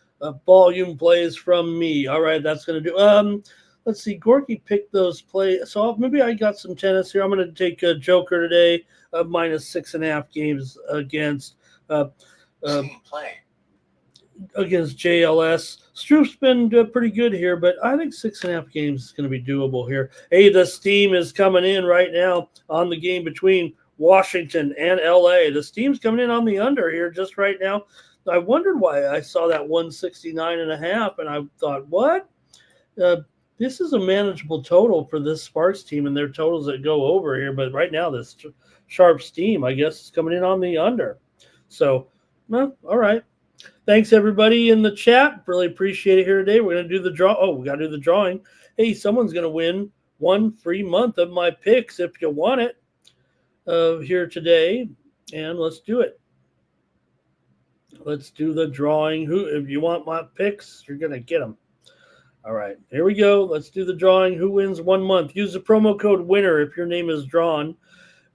volume plays from me. All right, that's going to do. Let's see. Gorky picked those plays. So maybe I got some tennis here. I'm going to take a Joker today, minus 6.5 games against against JLS. Stroop's been pretty good here, but I think 6.5 games is going to be doable here. Hey, the steam is coming in right now on the game between Washington and LA. The steam's coming in on the under here just right now. I wondered why I saw that 169.5, and I thought, what? This is a manageable total for this Sparks team and their totals that go over here. But right now, this sharp steam, I guess, is coming in on the under. So, well, all right. Thanks, everybody in the chat. Really appreciate it here today. We're going to do the draw. Oh, we got to do the drawing. Hey, someone's going to win 1 free month of my picks if you want it here today. And let's do it. Let's do the drawing. If you want my picks, you're going to get them. All right, here we go. Let's do the drawing. Who wins 1 month? Use the promo code WINNER if your name is drawn.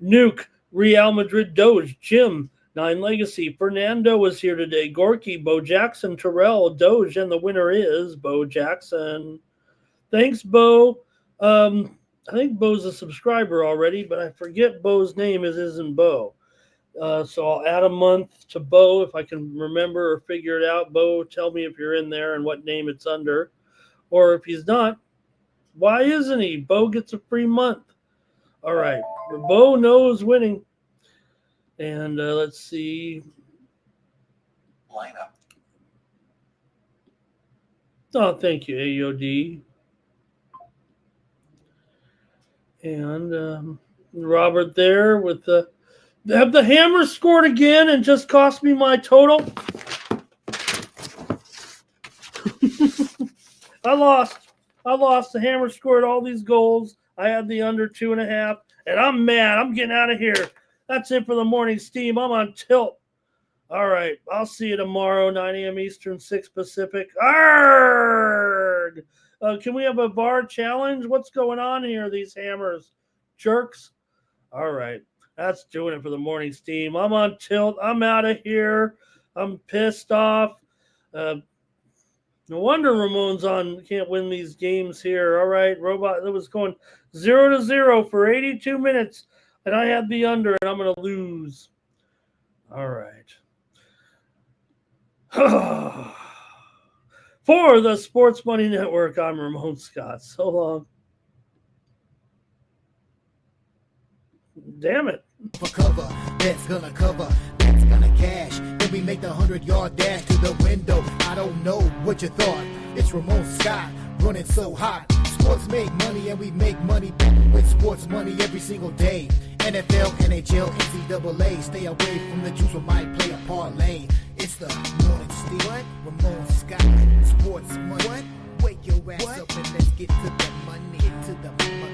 Nuke, Real Madrid, Doge, Jim, 9 Legacy. Fernando was here today. Gorky, Bo Jackson, Terrell, Doge, and the winner is Bo Jackson. Thanks, Bo. I think Bo's a subscriber already, but I forget Bo's name isn't Bo. So I'll add a month to Bo if I can remember or figure it out. Bo, tell me if you're in there and what name it's under. Or if he's not, why isn't he? Bo gets a free month. All right. Bo knows winning. And let's see.
Lineup.
Oh, thank you, AOD. And Robert there with the... Have the Hammers scored again and just cost me my total? I lost. The Hammers scored all these goals. I had the under 2.5, and I'm mad. I'm getting out of here. That's it for the morning steam. I'm on tilt. All right. I'll see you tomorrow, 9 a.m. Eastern, 6 Pacific. Arrgh! Can we have a VAR challenge? What's going on here, these Hammers? Jerks? All right. That's doing it for the morning steam. I'm on tilt. I'm out of here. I'm pissed off. No wonder Ramon's can't win these games here. All right, Robot, that was going 0-0 for 82 minutes, and I had the under, and I'm going to lose. All right. For the Sports Money Network, I'm Ramon Scott. So long. Damn it.
For cover, that's gonna cover, that's gonna cash. Then we make the 100-yard dash to the window. I don't know what you thought. It's Ramon Scott running so hot. Sports make money and we make money with sports money every single day. NFL, NHL, NCAA. Stay away from the juice, we might play a parlay. It's the morning steam. What? Ramon Scott, sports money. What? Wake your ass up and let's get to the money. Get to the money.